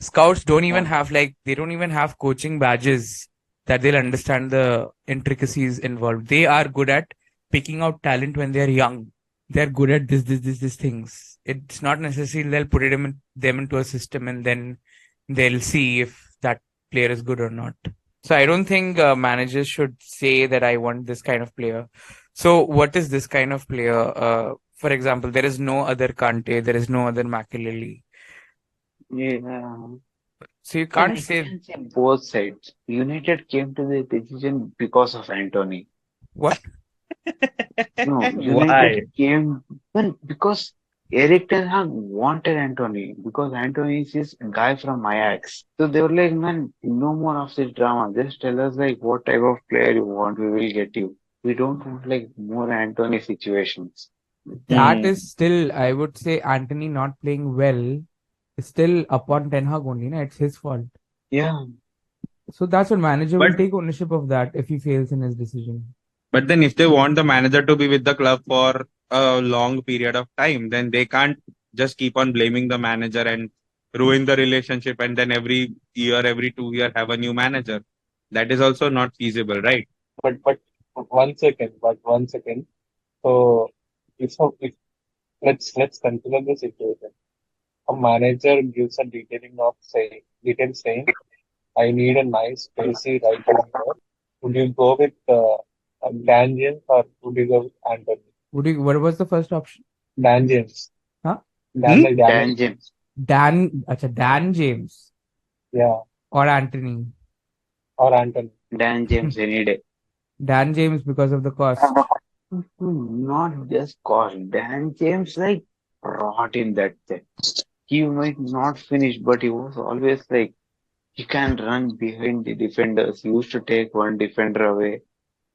[SPEAKER 4] scouts don't even
[SPEAKER 2] Yeah,
[SPEAKER 4] have they don't even have coaching badges that they'll understand the intricacies involved. They are good at picking out talent when they're young. They're good at this things. It's not necessary they'll put them into a system and then they'll see if that player is good or not. So I don't think managers should say that I want this kind of player. So what is this kind of player? For example, there is no other Kante, there is no other Makelele.
[SPEAKER 2] yeah.
[SPEAKER 4] So you
[SPEAKER 2] And
[SPEAKER 4] can't
[SPEAKER 2] I
[SPEAKER 4] say
[SPEAKER 2] can see both sides. United came to the decision because of Anthony.
[SPEAKER 4] what?
[SPEAKER 2] No,
[SPEAKER 5] why?
[SPEAKER 2] United came because Eric Ten Hag wanted Anthony because Anthony is his guy from Ajax. So they were like, man, no more of this drama. Just tell us like what type of player you want. We will get you. We don't want like more Anthony situations.
[SPEAKER 4] That
[SPEAKER 5] Hmm.
[SPEAKER 4] is still, I would say, Anthony not playing well is still upon Ten Hag only. Na? It's his fault.
[SPEAKER 2] Yeah,
[SPEAKER 4] So that's what manager will
[SPEAKER 5] But
[SPEAKER 4] take ownership of that if he fails in his decision.
[SPEAKER 5] but then if they want the manager to be with the club for a long period of time, then they can't just keep on blaming the manager and ruin the relationship and then every year, every 2 year have a new manager. That is also not feasible, right?
[SPEAKER 3] But 1 second. But 1 second. So if let's consider the situation. A manager gives a detail saying, I need a nice spacey right winger. Would you go with Dan James or would you go with Anthony?
[SPEAKER 4] What was the first option?
[SPEAKER 3] Dan James.
[SPEAKER 4] Huh?
[SPEAKER 3] Dan
[SPEAKER 5] Hmm?
[SPEAKER 3] like Daniel.
[SPEAKER 2] Dan James.
[SPEAKER 4] Dan James
[SPEAKER 3] Yeah.
[SPEAKER 4] or Anthony.
[SPEAKER 3] Or Anthony.
[SPEAKER 2] Dan James any day.
[SPEAKER 4] Dan James because of the cost.
[SPEAKER 2] Not just cost. Dan James like rot in that thing. He might not finish, but he was always like he can run behind the defenders. He used to take one defender away.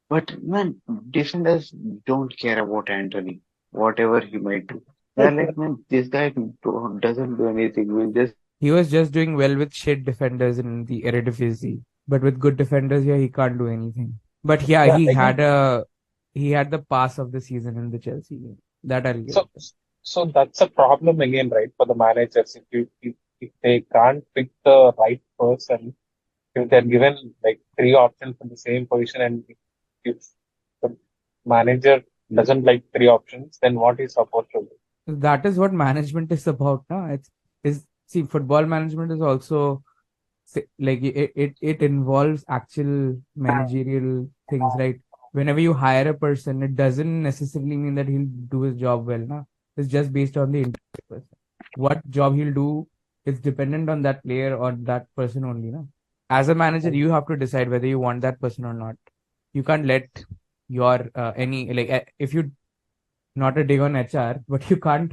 [SPEAKER 2] But man, defenders don't care about Anthony, whatever he might do. They're like, man, this guy doesn't do anything. We'll just
[SPEAKER 4] He was just doing well with shit defenders in the Eredivisie, but with good defenders here, he can't do anything. But yeah,
[SPEAKER 3] Yeah, again,
[SPEAKER 4] he had the pass of the season in the Chelsea game. That I'll give.
[SPEAKER 3] so so that's a problem again, right, for the managers. If they can't pick the right person, if they're given like three options for the same position, and if the manager doesn't like three options, then what is supposed to do?
[SPEAKER 4] That is what management is about, no? Is see, football management is also like it involves actual managerial things, right? Whenever you hire a person, it doesn't necessarily mean that he'll do his job well, no? It's just based on the interest person. What job he'll do is dependent on that player or that person only, no? As a manager, you have to decide whether you want that person or not. You can't let your any like if you not a dig on HR, but you can't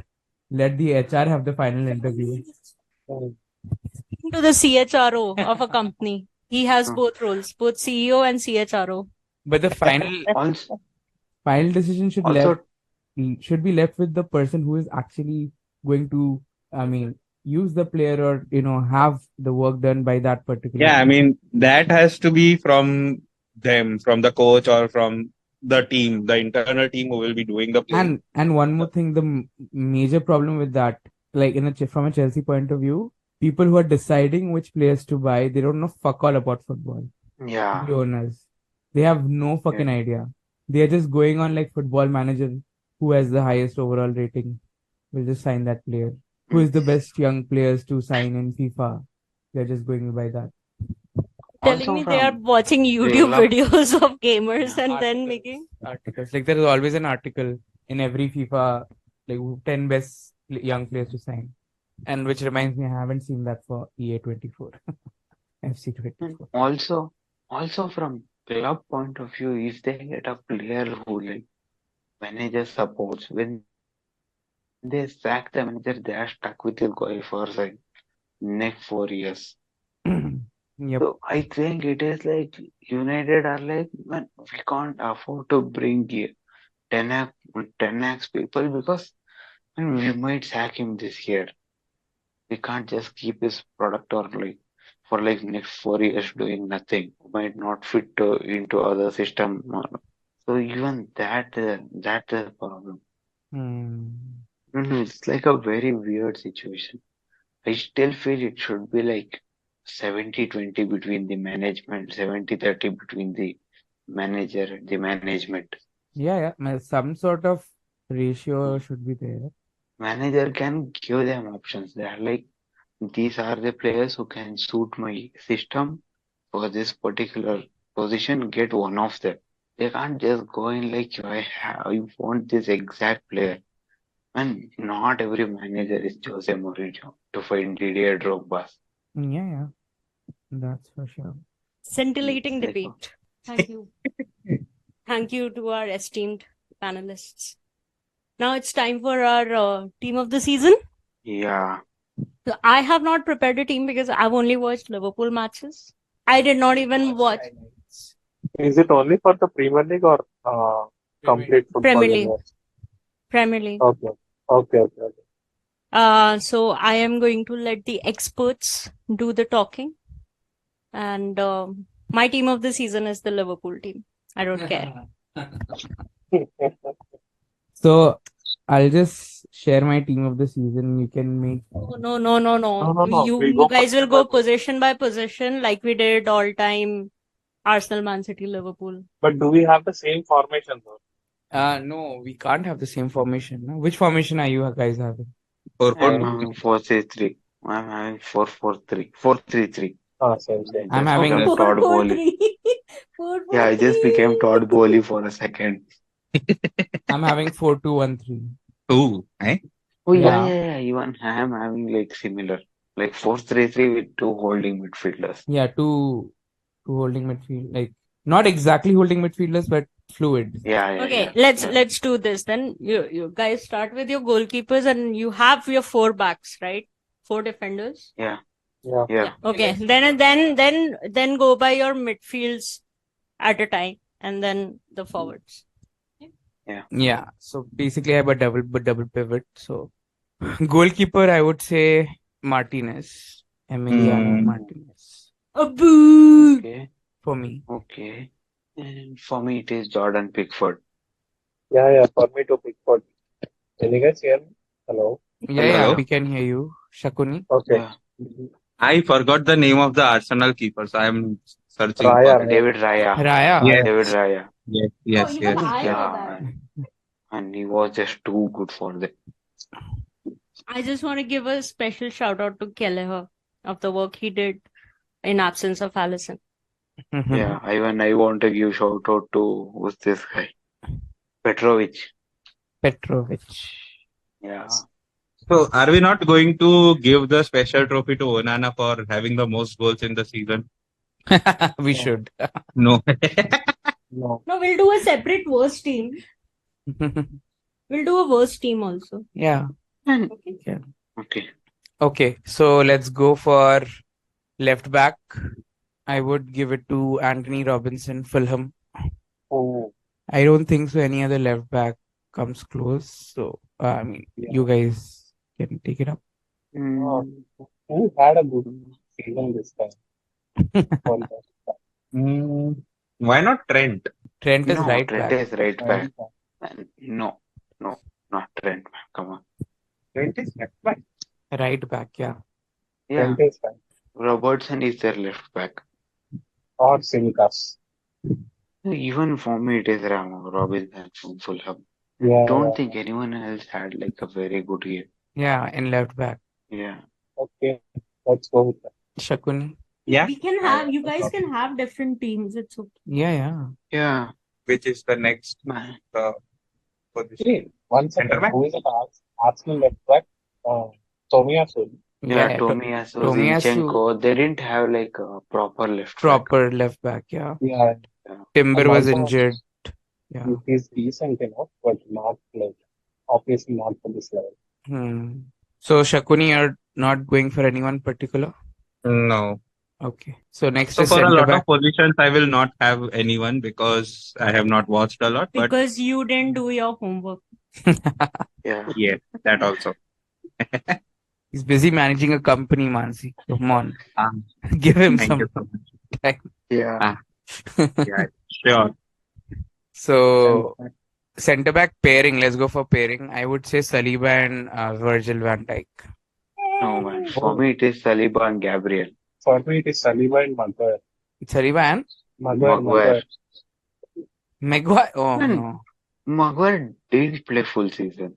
[SPEAKER 4] let the HR have the final interview.
[SPEAKER 3] Mm.
[SPEAKER 1] To the CHRO of a company. He has
[SPEAKER 2] uh,
[SPEAKER 1] both roles, both CEO and CHRO.
[SPEAKER 4] But the
[SPEAKER 2] also
[SPEAKER 4] final decision
[SPEAKER 2] also
[SPEAKER 4] should be left with the person who is actually going to, I mean, use the player or have the work done by that particular
[SPEAKER 5] Yeah, I
[SPEAKER 4] player.
[SPEAKER 5] mean, that has to be from them, from the coach or from the team, the internal team who will be doing the playing.
[SPEAKER 4] And one more thing, the major problem with that, like from a Chelsea point of view, people who are deciding which players to buy, they don't know fuck all about football.
[SPEAKER 2] yeah,
[SPEAKER 4] The owners, they have no
[SPEAKER 2] yeah.
[SPEAKER 4] fucking idea. They are just going on like Football Manager, who has the highest overall rating will just sign that player. Who
[SPEAKER 2] Mm.
[SPEAKER 4] is the best young players to sign in FIFA? They're just going by that.
[SPEAKER 1] Telling
[SPEAKER 2] Also
[SPEAKER 1] me they are
[SPEAKER 2] from
[SPEAKER 1] watching YouTube
[SPEAKER 2] develop
[SPEAKER 1] videos of gamers
[SPEAKER 2] yeah,
[SPEAKER 1] and then
[SPEAKER 4] Articles,
[SPEAKER 1] making.
[SPEAKER 4] articles. Like there is always an article in every FIFA, like 10 best young players to sign. And which reminds me, I haven't seen that for EA 24, FC
[SPEAKER 2] and
[SPEAKER 4] 24.
[SPEAKER 2] also from club point of view, if they get a player who like manager supports, when they sack the manager, they are stuck with this guy for like next 4 years.
[SPEAKER 4] Yep.
[SPEAKER 2] So I think it is like United are like, man, we can't afford to bring 10x, 10x people because man, we might sack him this year. We can't just keep his product or like for like next 4 years doing nothing. Might not fit into other system. So even that's a problem.
[SPEAKER 4] Hmm.
[SPEAKER 2] It's like a very weird situation. I still feel it should be like 70-20 between the management, 70-30 between the manager and the management.
[SPEAKER 4] Yeah. Some sort of ratio should be there.
[SPEAKER 2] Manager can give them options. They are like, these are the players who can suit my system for this particular position. Get one of them. They can't just go in like, I want this exact player. And not every manager is Jose Mourinho to find Didier Drogba.
[SPEAKER 4] Yeah. That's for sure.
[SPEAKER 2] It's
[SPEAKER 1] Scintillating
[SPEAKER 2] like,
[SPEAKER 1] debate. Thank you. Thank you to our esteemed panelists. Now it's time for our team of the season.
[SPEAKER 2] yeah,
[SPEAKER 1] So I have not prepared a team because I've only watched Liverpool matches. I did not even watch
[SPEAKER 3] Is it only for the Premier League or complete football
[SPEAKER 1] Premier League.
[SPEAKER 3] universe?
[SPEAKER 1] Premier League.
[SPEAKER 3] Okay.
[SPEAKER 1] So I am going to let the experts do the talking. And my team of the season is the Liverpool team. I don't care.
[SPEAKER 4] So I'll just share my team of the season. You can make.
[SPEAKER 1] No.
[SPEAKER 3] No.
[SPEAKER 1] You
[SPEAKER 3] We go
[SPEAKER 1] guys will
[SPEAKER 3] position by
[SPEAKER 1] go position by position like we did all time Arsenal, Man City, Liverpool.
[SPEAKER 3] But do we have the same formation though?
[SPEAKER 4] No, we can't have the same formation. No? Which formation are you guys having?
[SPEAKER 5] 4-4-2.
[SPEAKER 2] I'm having 4-3-3. I'm having 4-4-3. 4-3-3.
[SPEAKER 3] Same.
[SPEAKER 2] I
[SPEAKER 4] I'm
[SPEAKER 2] just
[SPEAKER 4] having
[SPEAKER 2] become
[SPEAKER 1] Four,
[SPEAKER 2] Todd
[SPEAKER 1] four,
[SPEAKER 2] Bowley.
[SPEAKER 1] three. Four,
[SPEAKER 2] Yeah,
[SPEAKER 1] four,
[SPEAKER 2] I just became
[SPEAKER 1] three.
[SPEAKER 2] Todd Bowley for a second.
[SPEAKER 4] I'm having 4-2-1-3.
[SPEAKER 5] Ooh, eh?
[SPEAKER 2] Oh
[SPEAKER 4] Yeah.
[SPEAKER 2] yeah. Even I'm having like similar, like 4-3-3 with two holding midfielders.
[SPEAKER 4] Yeah, two holding midfield. Like not exactly holding midfielders, but Fluid.
[SPEAKER 2] Yeah.
[SPEAKER 1] Okay,
[SPEAKER 2] Yeah.
[SPEAKER 1] let's do this then. You guys start with your goalkeepers and you have your four backs, right? Four defenders.
[SPEAKER 2] Yeah.
[SPEAKER 3] Yeah.
[SPEAKER 2] Yeah.
[SPEAKER 1] Yeah. Okay. Then go by your midfields at a time, and then the forwards.
[SPEAKER 4] Yeah. So basically, I have a double pivot. So goalkeeper, I would say Martinez, Emiliano
[SPEAKER 5] Hmm.
[SPEAKER 4] Martinez,
[SPEAKER 1] A boo.
[SPEAKER 2] Okay.
[SPEAKER 4] for me.
[SPEAKER 2] Okay. And for me, it is Jordan Pickford.
[SPEAKER 3] Yeah. For me to pick for. Can you guys hear me? Hello.
[SPEAKER 4] Yeah,
[SPEAKER 5] Hello.
[SPEAKER 4] we can hear you, Shakuni.
[SPEAKER 3] Okay.
[SPEAKER 2] Yeah.
[SPEAKER 5] I forgot the name of the Arsenal keeper, so I am searching
[SPEAKER 3] Raya,
[SPEAKER 5] for it.
[SPEAKER 2] David Raya.
[SPEAKER 4] Raya.
[SPEAKER 5] Yes,
[SPEAKER 2] David Raya.
[SPEAKER 5] yes,
[SPEAKER 1] Oh,
[SPEAKER 5] yes,
[SPEAKER 1] even
[SPEAKER 5] yes.
[SPEAKER 1] I know
[SPEAKER 2] Yeah.
[SPEAKER 1] that.
[SPEAKER 2] And he was just too good for them.
[SPEAKER 1] I just want to give a special shout out to Kelleher of the work he did in absence of Allison.
[SPEAKER 2] Yeah. I want to give shout out to who's this guy? Petrovic.
[SPEAKER 4] Petrovic.
[SPEAKER 2] Yeah.
[SPEAKER 5] So, are we not going to give the special trophy to Onana for having the most goals in the season?
[SPEAKER 4] We
[SPEAKER 3] No.
[SPEAKER 4] should.
[SPEAKER 5] No.
[SPEAKER 3] No.
[SPEAKER 1] No, we'll do a separate worst team. We'll do a worst team also.
[SPEAKER 4] Yeah.
[SPEAKER 1] Okay.
[SPEAKER 2] Okay.
[SPEAKER 4] Okay, so let's go for left back. I would give it to Anthony Robinson, Fulham.
[SPEAKER 3] Oh,
[SPEAKER 4] I don't think so any other left back comes close. So, I mean,
[SPEAKER 3] yeah.
[SPEAKER 4] you guys can take it up.
[SPEAKER 2] Mm,
[SPEAKER 3] Who had a good season this time? For that.
[SPEAKER 5] Hmm. Why not Trent?
[SPEAKER 4] Trent is
[SPEAKER 2] no,
[SPEAKER 4] right
[SPEAKER 2] Trent
[SPEAKER 4] back.
[SPEAKER 2] is right back.
[SPEAKER 3] And,
[SPEAKER 2] No, not Trent. Come on.
[SPEAKER 5] Trent is left back.
[SPEAKER 4] Right back, yeah.
[SPEAKER 2] Yeah.
[SPEAKER 3] Trent is fine.
[SPEAKER 2] Robertson is their left back.
[SPEAKER 3] Or Simicas.
[SPEAKER 2] Even for me, it is Robinson from Fulham.
[SPEAKER 3] Yeah.
[SPEAKER 2] Don't think anyone else had like a very good year.
[SPEAKER 4] Yeah, in left back.
[SPEAKER 2] Yeah.
[SPEAKER 3] Okay. Let's go with that.
[SPEAKER 4] Shakuni.
[SPEAKER 5] Yeah.
[SPEAKER 1] We can have, you guys can have different teams. It's okay.
[SPEAKER 4] Yeah.
[SPEAKER 2] Yeah.
[SPEAKER 5] Which is the next
[SPEAKER 2] Man.
[SPEAKER 5] position?
[SPEAKER 3] Hey, one
[SPEAKER 5] Centre
[SPEAKER 3] second.
[SPEAKER 5] back?
[SPEAKER 3] Who is at Arsenal left back? Tomiyasu.
[SPEAKER 2] Yeah,
[SPEAKER 4] To-
[SPEAKER 2] Tomiyasu,
[SPEAKER 4] Tomiyasu,
[SPEAKER 2] Zinchenko, they didn't have like a proper left back.
[SPEAKER 4] proper left back, yeah.
[SPEAKER 3] Yeah.
[SPEAKER 4] Timber
[SPEAKER 3] And
[SPEAKER 4] was
[SPEAKER 3] also,
[SPEAKER 4] injured. Yeah.
[SPEAKER 3] he's decent enough, but not like, obviously not for this level.
[SPEAKER 4] So, Shakuni, you're not going for anyone particular?
[SPEAKER 5] No.
[SPEAKER 4] Okay. So, next
[SPEAKER 5] So
[SPEAKER 4] is
[SPEAKER 5] for a
[SPEAKER 4] centre
[SPEAKER 5] lot
[SPEAKER 4] back.
[SPEAKER 5] of positions, I will not have anyone because I have not watched a lot. But
[SPEAKER 1] Because you didn't do your homework.
[SPEAKER 2] Yeah.
[SPEAKER 5] yeah, that also.
[SPEAKER 4] He's busy managing a company, Mansi. Come on.
[SPEAKER 5] Um,
[SPEAKER 4] Give him
[SPEAKER 5] Thank
[SPEAKER 4] some
[SPEAKER 5] you so much.
[SPEAKER 4] time.
[SPEAKER 2] Yeah.
[SPEAKER 5] Yeah, sure.
[SPEAKER 4] So, centre back pairing. Let's go for pairing. I would say Saliba and Virgil van Dijk.
[SPEAKER 2] No, man. For me, it is Saliba and Gabriel.
[SPEAKER 3] For me, it is Saliba and Maguire.
[SPEAKER 4] Saliba and
[SPEAKER 2] Maguire.
[SPEAKER 4] Maguire. Oh,
[SPEAKER 2] Man.
[SPEAKER 4] no.
[SPEAKER 2] Maguire didn't play full season.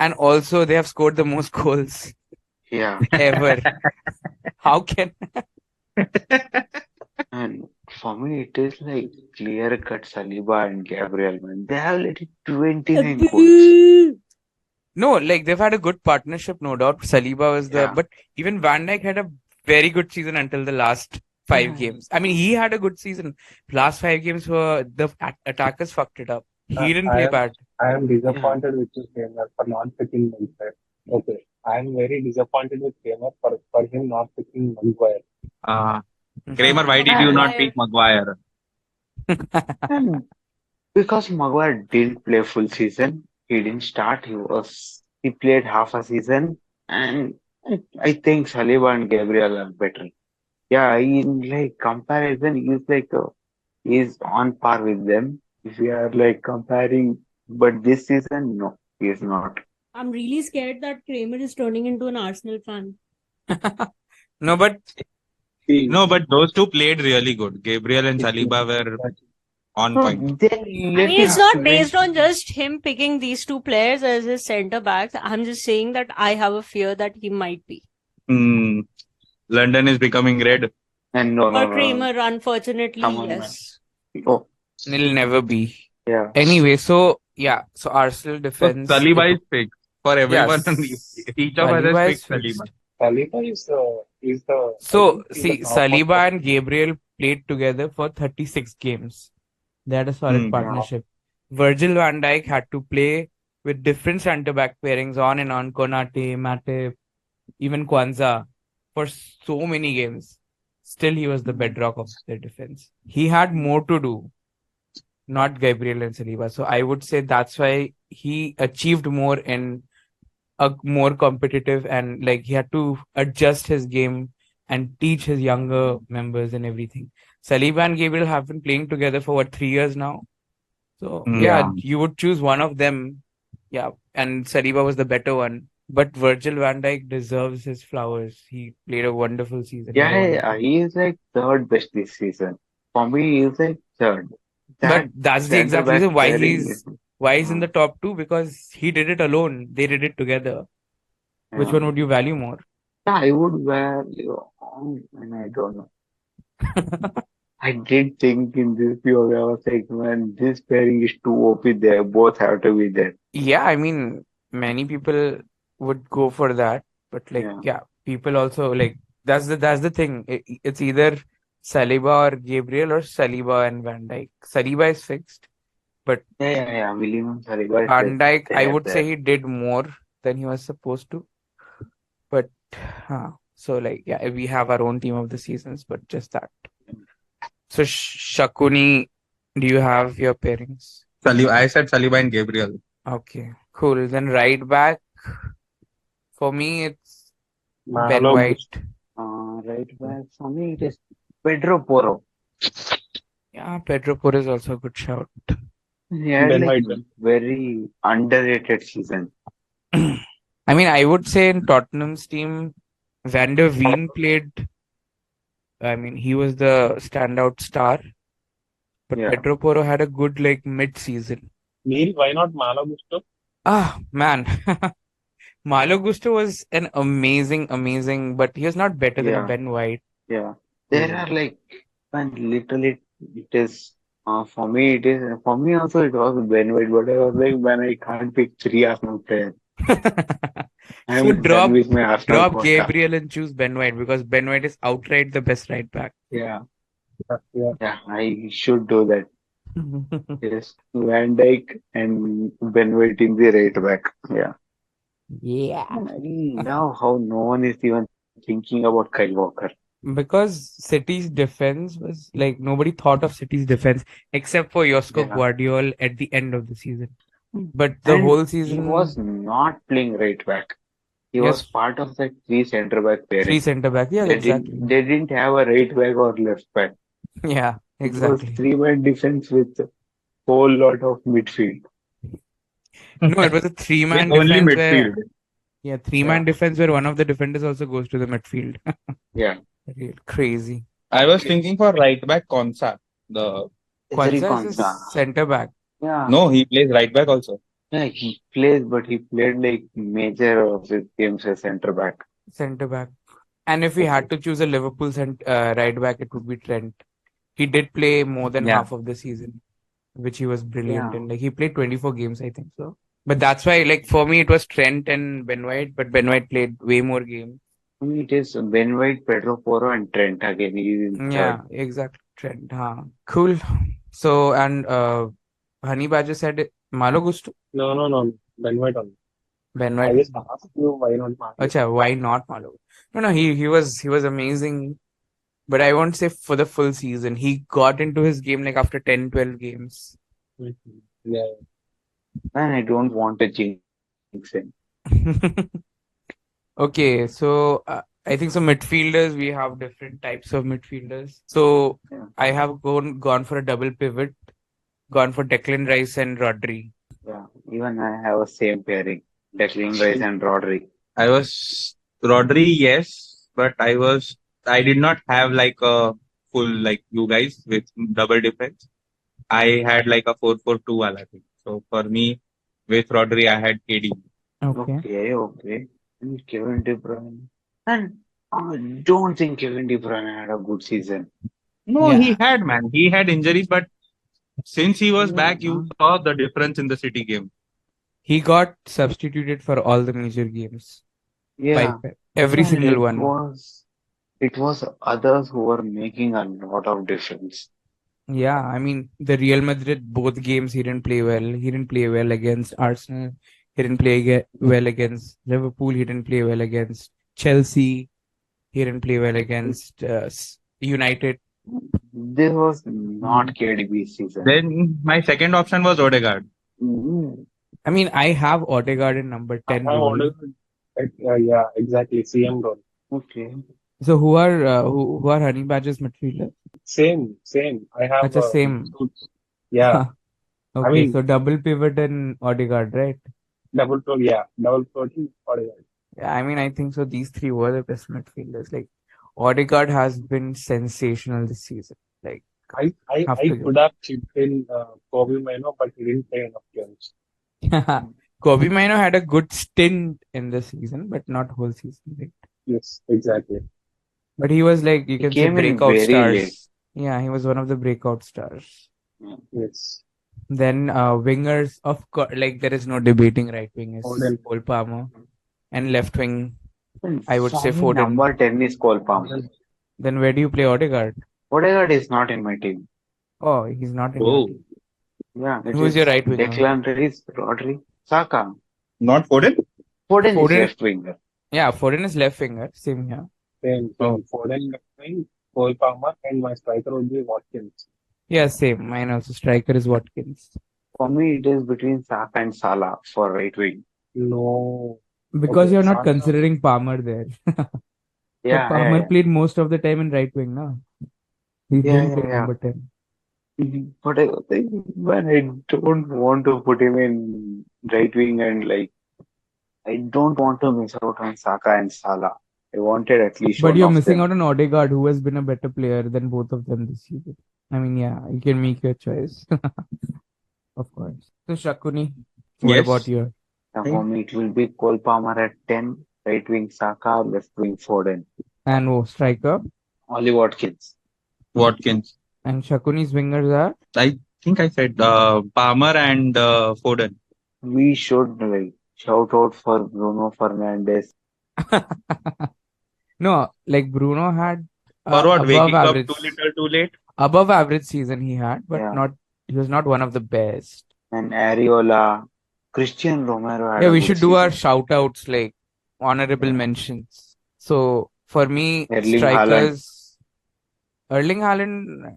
[SPEAKER 4] And also, they have scored the most goals
[SPEAKER 2] Yeah.
[SPEAKER 4] ever. How can.
[SPEAKER 2] And for me, it is like clear cut Saliba and Gabriel, man. They have like 29 goals.
[SPEAKER 4] No, like they've had a good partnership, no doubt. Saliba was
[SPEAKER 2] Yeah.
[SPEAKER 4] but even Van Dijk had a very good season until the last 5 games. I mean, he had a good season. Last 5 games were the attackers fucked it up. He didn't play bad.
[SPEAKER 3] I am disappointed with this gamer for not picking Maguire. Okay. I am very disappointed with Gamer for him not picking Maguire.
[SPEAKER 5] Kramer, why did you not pick Maguire?
[SPEAKER 2] And because Maguire didn't play full season, he didn't start. He played half a season, and I think Saliba and Gabriel are better. Yeah, in like comparison, he's on par with them. If we are like comparing, but this season, no, he is not.
[SPEAKER 1] I'm really scared that Kramer is turning into an Arsenal fan.
[SPEAKER 4] No, but
[SPEAKER 5] No, but those two played really good. Gabriel and Saliba were on
[SPEAKER 2] No,
[SPEAKER 5] point.
[SPEAKER 2] then
[SPEAKER 1] I
[SPEAKER 2] let
[SPEAKER 1] mean, it's
[SPEAKER 2] him
[SPEAKER 1] not
[SPEAKER 2] win.
[SPEAKER 1] based on just him picking these two players as his centre backs. I'm just saying that I have a fear that he might be.
[SPEAKER 5] London is becoming red.
[SPEAKER 2] And no,
[SPEAKER 1] Or Kramer, unfortunately,
[SPEAKER 2] Come on,
[SPEAKER 1] yes.
[SPEAKER 2] Oh,
[SPEAKER 4] it'll never be.
[SPEAKER 2] yeah.
[SPEAKER 4] Anyway, so Arsenal
[SPEAKER 5] So
[SPEAKER 4] defense.
[SPEAKER 5] Saliba is fixed for everyone.
[SPEAKER 4] Yes.
[SPEAKER 5] Each of us
[SPEAKER 4] Saliba
[SPEAKER 5] has
[SPEAKER 4] is
[SPEAKER 5] picked Saliba.
[SPEAKER 4] fixed.
[SPEAKER 3] Saliba is the.
[SPEAKER 4] So,
[SPEAKER 3] I think he's
[SPEAKER 4] see,
[SPEAKER 3] the top of
[SPEAKER 4] Saliba and Gabriel played together for 36 games. They had a solid
[SPEAKER 5] Yeah.
[SPEAKER 4] partnership. Virgil van Dijk had to play with different centre back pairings on and on, Konate, Matip, even Kwanzaa, for so many games. Still, he was the bedrock of their defense. He had more to do, not Gabriel and Saliba. So I would say that's why he achieved more in a more competitive, and like he had to adjust his game and teach his younger members and everything. Saliba and Gabriel have been playing together for what, 3 years now? So yeah,
[SPEAKER 2] Yeah.
[SPEAKER 4] you would choose one of them. Yeah, and Saliba was the better one. But Virgil van Dijk deserves his flowers. He played a wonderful season. He had a
[SPEAKER 2] Yeah,
[SPEAKER 4] wonderful.
[SPEAKER 2] he is like third best this season. For me, he is like third.
[SPEAKER 4] But
[SPEAKER 2] That
[SPEAKER 4] that's the
[SPEAKER 2] center
[SPEAKER 4] exact
[SPEAKER 2] back
[SPEAKER 4] reason why
[SPEAKER 2] pairing
[SPEAKER 4] he's
[SPEAKER 2] is,
[SPEAKER 4] in the top two, because he did it alone. They did it together. Which
[SPEAKER 2] yeah.
[SPEAKER 4] one would you value more?
[SPEAKER 2] Yeah, I would value, and I don't know. I did think in this POV, I was like, man, this pairing is too OP there. Both have to be there.
[SPEAKER 4] Yeah, I mean, many people would go for that, but like,
[SPEAKER 2] Yeah.
[SPEAKER 4] yeah, people also like that's the thing. It's either Saliba or Gabriel or Saliba and Van Dijk. Saliba is fixed, but
[SPEAKER 2] Yeah. William Saliba is
[SPEAKER 4] Van
[SPEAKER 2] like
[SPEAKER 4] Dijk, I
[SPEAKER 2] there,
[SPEAKER 4] would say
[SPEAKER 2] there.
[SPEAKER 4] he did more than he was supposed to. But so like, yeah, we have our own team of the seasons, but just that. So Shakuni, do you have your pairings?
[SPEAKER 5] Saliba, I said Saliba and Gabriel.
[SPEAKER 4] Okay, cool. Then right back for me, it's Ben
[SPEAKER 3] Malo
[SPEAKER 4] White.
[SPEAKER 3] Gusto.
[SPEAKER 2] Right back for me, it is Pedro Porro.
[SPEAKER 4] Yeah, Pedro Porro is also a good shout.
[SPEAKER 2] He had
[SPEAKER 3] Ben
[SPEAKER 2] like
[SPEAKER 3] White. Then.
[SPEAKER 2] very underrated season.
[SPEAKER 4] I mean, I would say in Tottenham's team, Van der Veen played. I mean, he was the standout star, but
[SPEAKER 2] Yeah.
[SPEAKER 4] Pedro Porro had a good like mid-season.
[SPEAKER 3] Neil, why not Malo Gusto?
[SPEAKER 4] Ah, man. Malo Gusto was an amazing, but he was not better than a
[SPEAKER 2] Yeah.
[SPEAKER 4] Ben White.
[SPEAKER 2] Yeah. There are like, man, literally, it is, for me also it was Ben White, but I was like, man, I can't pick three Arsenal players.
[SPEAKER 4] So
[SPEAKER 2] I'm done with my Arsenal
[SPEAKER 4] drop
[SPEAKER 2] quota.
[SPEAKER 4] Gabriel and choose Ben White, because Ben White is outright the best right back.
[SPEAKER 2] Yeah.
[SPEAKER 3] Yeah.
[SPEAKER 2] Yeah, I should do that. Yes. Van Dijk and Ben White in the right back. Yeah.
[SPEAKER 4] Yeah.
[SPEAKER 2] And I love how no one is even thinking about Kyle Walker.
[SPEAKER 4] Because City's defense was like, nobody thought of City's defense except for Josko
[SPEAKER 2] Yeah.
[SPEAKER 4] Guardiola at the end of the season. But the
[SPEAKER 2] And
[SPEAKER 4] whole
[SPEAKER 2] he
[SPEAKER 4] season,
[SPEAKER 2] was not playing right back. He was
[SPEAKER 4] yes,
[SPEAKER 2] part of that three center back
[SPEAKER 4] three
[SPEAKER 2] pairing.
[SPEAKER 4] center back. Yeah, exactly.
[SPEAKER 2] They didn't have a right back or left back.
[SPEAKER 4] Yeah,
[SPEAKER 2] It was
[SPEAKER 4] exactly.
[SPEAKER 2] three-man defense with a whole lot of midfield.
[SPEAKER 4] No, it was a
[SPEAKER 5] With
[SPEAKER 4] three-man
[SPEAKER 5] only
[SPEAKER 4] defense
[SPEAKER 5] midfield.
[SPEAKER 4] where, three-man
[SPEAKER 2] Yeah.
[SPEAKER 4] defense where one of the defenders also goes to the midfield.
[SPEAKER 2] Yeah.
[SPEAKER 4] Crazy.
[SPEAKER 5] I was thinking for right back Konsa. The
[SPEAKER 4] Kwanzaa is a
[SPEAKER 2] Konsa.
[SPEAKER 4] center back.
[SPEAKER 2] Yeah.
[SPEAKER 5] No, he plays right back also.
[SPEAKER 2] Yeah, he plays, but he played like major of his games as center back.
[SPEAKER 4] Center back. And if we had to choose a Liverpool right back, it would be Trent. He did play more than
[SPEAKER 5] Yeah.
[SPEAKER 4] half of the season, which he was brilliant
[SPEAKER 2] Yeah.
[SPEAKER 4] in. Like he played 24 games, I think so. But that's why, like for me, it was Trent and Ben White. But Ben White played way more games.
[SPEAKER 2] I mean, it is Ben White, Pedro Porro, and Trent again. He is in
[SPEAKER 4] Yeah,
[SPEAKER 2] third.
[SPEAKER 4] exactly. Trent. Cool. So and Honey Badger said Malo Gusto.
[SPEAKER 3] No. Ben White only.
[SPEAKER 4] Ben
[SPEAKER 3] I
[SPEAKER 4] White.
[SPEAKER 3] just asked you why not Malo.
[SPEAKER 4] Acha, why not Malo? No, he was amazing. But I won't say for the full season. He got into his game like after 10, 12 games.
[SPEAKER 3] Yeah.
[SPEAKER 2] And I don't want to jinx him.
[SPEAKER 4] Okay, so I think so midfielders, we have different types of midfielders. So
[SPEAKER 2] Yeah.
[SPEAKER 4] I have gone for a double pivot, gone for Declan Rice and Rodri.
[SPEAKER 2] Yeah. Even I have a same pairing. Declan Rice and Rodri.
[SPEAKER 5] I was Rodri, yes, but I did not have like a full like you guys with double defense. I had like a 4-4-2 wala thing. So for me, with Rodri, I had KD.
[SPEAKER 4] Okay.
[SPEAKER 2] Okay. And Kevin De Bruyne. And I don't think Kevin De Bruyne had a good season.
[SPEAKER 5] No,
[SPEAKER 4] Yeah.
[SPEAKER 5] he had, man. He had injuries, but since he was back,
[SPEAKER 2] Yeah.
[SPEAKER 5] you saw the difference in the City game.
[SPEAKER 4] He got substituted for all the major games.
[SPEAKER 2] Yeah.
[SPEAKER 4] Every
[SPEAKER 2] And
[SPEAKER 4] single one.
[SPEAKER 2] it was others who were making a lot of difference.
[SPEAKER 4] Yeah, I mean, the Real Madrid, both games he didn't play well. He didn't play well against Arsenal. He didn't play well against Liverpool. He didn't play well against Chelsea. He didn't play well against United.
[SPEAKER 2] This was not KDB's season.
[SPEAKER 5] Then my second option was Odegaard.
[SPEAKER 2] Mm,
[SPEAKER 4] I mean, I have Odegaard in number
[SPEAKER 3] I
[SPEAKER 4] 10
[SPEAKER 3] have
[SPEAKER 4] role.
[SPEAKER 3] ordered, yeah, exactly, CM role.
[SPEAKER 2] okay.
[SPEAKER 4] So who are Honey Badger's midfielders?
[SPEAKER 3] Same. I have
[SPEAKER 4] Acha, same.
[SPEAKER 3] suits. Yeah, I
[SPEAKER 4] Okay,
[SPEAKER 3] mean,
[SPEAKER 4] so double pivot and Odegaard, right?
[SPEAKER 3] double floating Odegaard.
[SPEAKER 4] Yeah, I mean, I think so. These three were the best midfielders. Like, Odegaard has been sensational this season. Like, have
[SPEAKER 3] I
[SPEAKER 4] to give.
[SPEAKER 3] could have chipped in Kobe Mino, but he didn't play enough games.
[SPEAKER 4] Kobe Mino had a good stint in the season, but not whole season, right?
[SPEAKER 3] Yes, exactly.
[SPEAKER 4] But he was like, you
[SPEAKER 2] He
[SPEAKER 4] can say
[SPEAKER 2] came in
[SPEAKER 4] breakout
[SPEAKER 2] very late.
[SPEAKER 4] stars. Yeah, he was one of the breakout stars.
[SPEAKER 3] Yes.
[SPEAKER 4] Then wingers, of course, like there is no debating. Right wing is
[SPEAKER 3] Foden.
[SPEAKER 4] Cole Palmer, and left wing,
[SPEAKER 2] And
[SPEAKER 4] I would
[SPEAKER 2] for
[SPEAKER 4] say
[SPEAKER 2] me,
[SPEAKER 4] Foden.
[SPEAKER 2] number 10 is Cole Palmer.
[SPEAKER 4] Then where do you play Odegaard?
[SPEAKER 2] Odegaard is not in my team.
[SPEAKER 4] Oh, he's not in your
[SPEAKER 5] Oh,
[SPEAKER 4] team.
[SPEAKER 2] Yeah, it
[SPEAKER 4] Who is your
[SPEAKER 2] is
[SPEAKER 4] right winger?
[SPEAKER 2] Declan Rice, Rodri, Saka.
[SPEAKER 5] not Foden?
[SPEAKER 2] Foden is
[SPEAKER 4] Foden.
[SPEAKER 2] left winger.
[SPEAKER 4] Yeah, Foden is left winger. Same here.
[SPEAKER 3] Same.
[SPEAKER 5] Oh.
[SPEAKER 3] Foden left wing, Cole Palmer, and my striker would be Watkins.
[SPEAKER 4] Yeah, same. Mine also. Striker is Watkins.
[SPEAKER 2] For me, it is between Saka and Salah for right wing.
[SPEAKER 3] No.
[SPEAKER 4] Because
[SPEAKER 3] Okay,
[SPEAKER 4] you're not
[SPEAKER 3] Saka.
[SPEAKER 4] considering Palmer there. But
[SPEAKER 2] Yeah,
[SPEAKER 4] Palmer
[SPEAKER 2] yeah,
[SPEAKER 4] played most of the time in right wing, no? He
[SPEAKER 2] yeah,
[SPEAKER 4] didn't
[SPEAKER 2] yeah,
[SPEAKER 4] play
[SPEAKER 2] yeah.
[SPEAKER 4] number 10.
[SPEAKER 2] But I think, man, I don't want to put him in right wing and like I don't want to miss out on Saka and Salah. I wanted at least
[SPEAKER 4] But
[SPEAKER 2] one
[SPEAKER 4] you're
[SPEAKER 2] of
[SPEAKER 4] missing
[SPEAKER 2] them.
[SPEAKER 4] out on Odegaard, who has been a better player than both of them this season. I mean, yeah, you can make your choice. Of course. So, Shakuni, what
[SPEAKER 5] Yes.
[SPEAKER 4] about you?
[SPEAKER 2] For me, it will be Cole Palmer at 10, right wing Saka, left wing Foden.
[SPEAKER 4] And striker?
[SPEAKER 2] Ollie Watkins.
[SPEAKER 5] Watkins.
[SPEAKER 4] And Shakuni's wingers are?
[SPEAKER 5] I think I said Palmer and Foden.
[SPEAKER 2] We should like shout out for Bruno Fernandes.
[SPEAKER 4] No, like Bruno had
[SPEAKER 5] For what?
[SPEAKER 4] above
[SPEAKER 5] Waking up
[SPEAKER 4] average,
[SPEAKER 5] too little, too late?
[SPEAKER 4] above average season he had, but
[SPEAKER 2] Yeah.
[SPEAKER 4] he was not one of the best.
[SPEAKER 2] And Areola, Christian Romero had
[SPEAKER 4] Yeah,
[SPEAKER 2] a
[SPEAKER 4] we
[SPEAKER 2] good
[SPEAKER 4] should do our
[SPEAKER 2] season.
[SPEAKER 4] shout outs, like honorable
[SPEAKER 2] Yeah.
[SPEAKER 4] mentions. So for me,
[SPEAKER 2] Erling
[SPEAKER 4] strikers, Erling Haaland,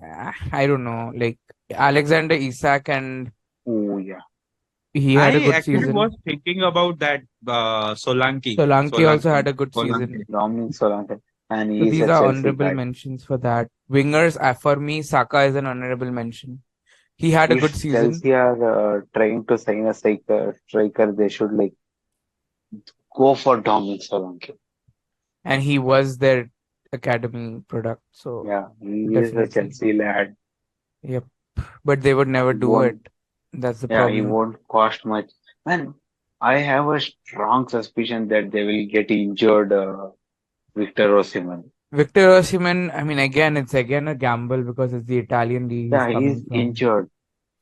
[SPEAKER 4] I don't know, like Alexander Isak, and
[SPEAKER 2] Oh yeah.
[SPEAKER 4] he had a
[SPEAKER 5] I
[SPEAKER 4] good
[SPEAKER 5] actually
[SPEAKER 4] season.
[SPEAKER 5] was thinking about that Solanke.
[SPEAKER 4] Solanke also had a good season.
[SPEAKER 5] Solanke.
[SPEAKER 2] Dominic Solanke. And
[SPEAKER 4] So
[SPEAKER 2] he is
[SPEAKER 4] these
[SPEAKER 2] a
[SPEAKER 4] are
[SPEAKER 2] Chelsea
[SPEAKER 4] honorable
[SPEAKER 2] guy.
[SPEAKER 4] mentions for that. Wingers, for me, Saka is an honorable mention. He had a
[SPEAKER 2] If
[SPEAKER 4] good season.
[SPEAKER 2] Chelsea are trying to sign a striker, they should like go for Dominic Solanke.
[SPEAKER 4] And he was their academy product. So
[SPEAKER 2] Yeah, he is a
[SPEAKER 4] definitely.
[SPEAKER 2] Chelsea lad.
[SPEAKER 4] Yep. But they would never do
[SPEAKER 2] Won't-
[SPEAKER 4] it. That's the
[SPEAKER 2] Yeah, he
[SPEAKER 4] problem.
[SPEAKER 2] won't cost much. Man, I have a strong suspicion that they will get injured Victor Osimhen.
[SPEAKER 4] Victor Osimhen, I mean, again, it's again a gamble because it's the Italian league
[SPEAKER 2] Yeah,
[SPEAKER 4] he's
[SPEAKER 2] he's
[SPEAKER 4] coming from.
[SPEAKER 2] injured.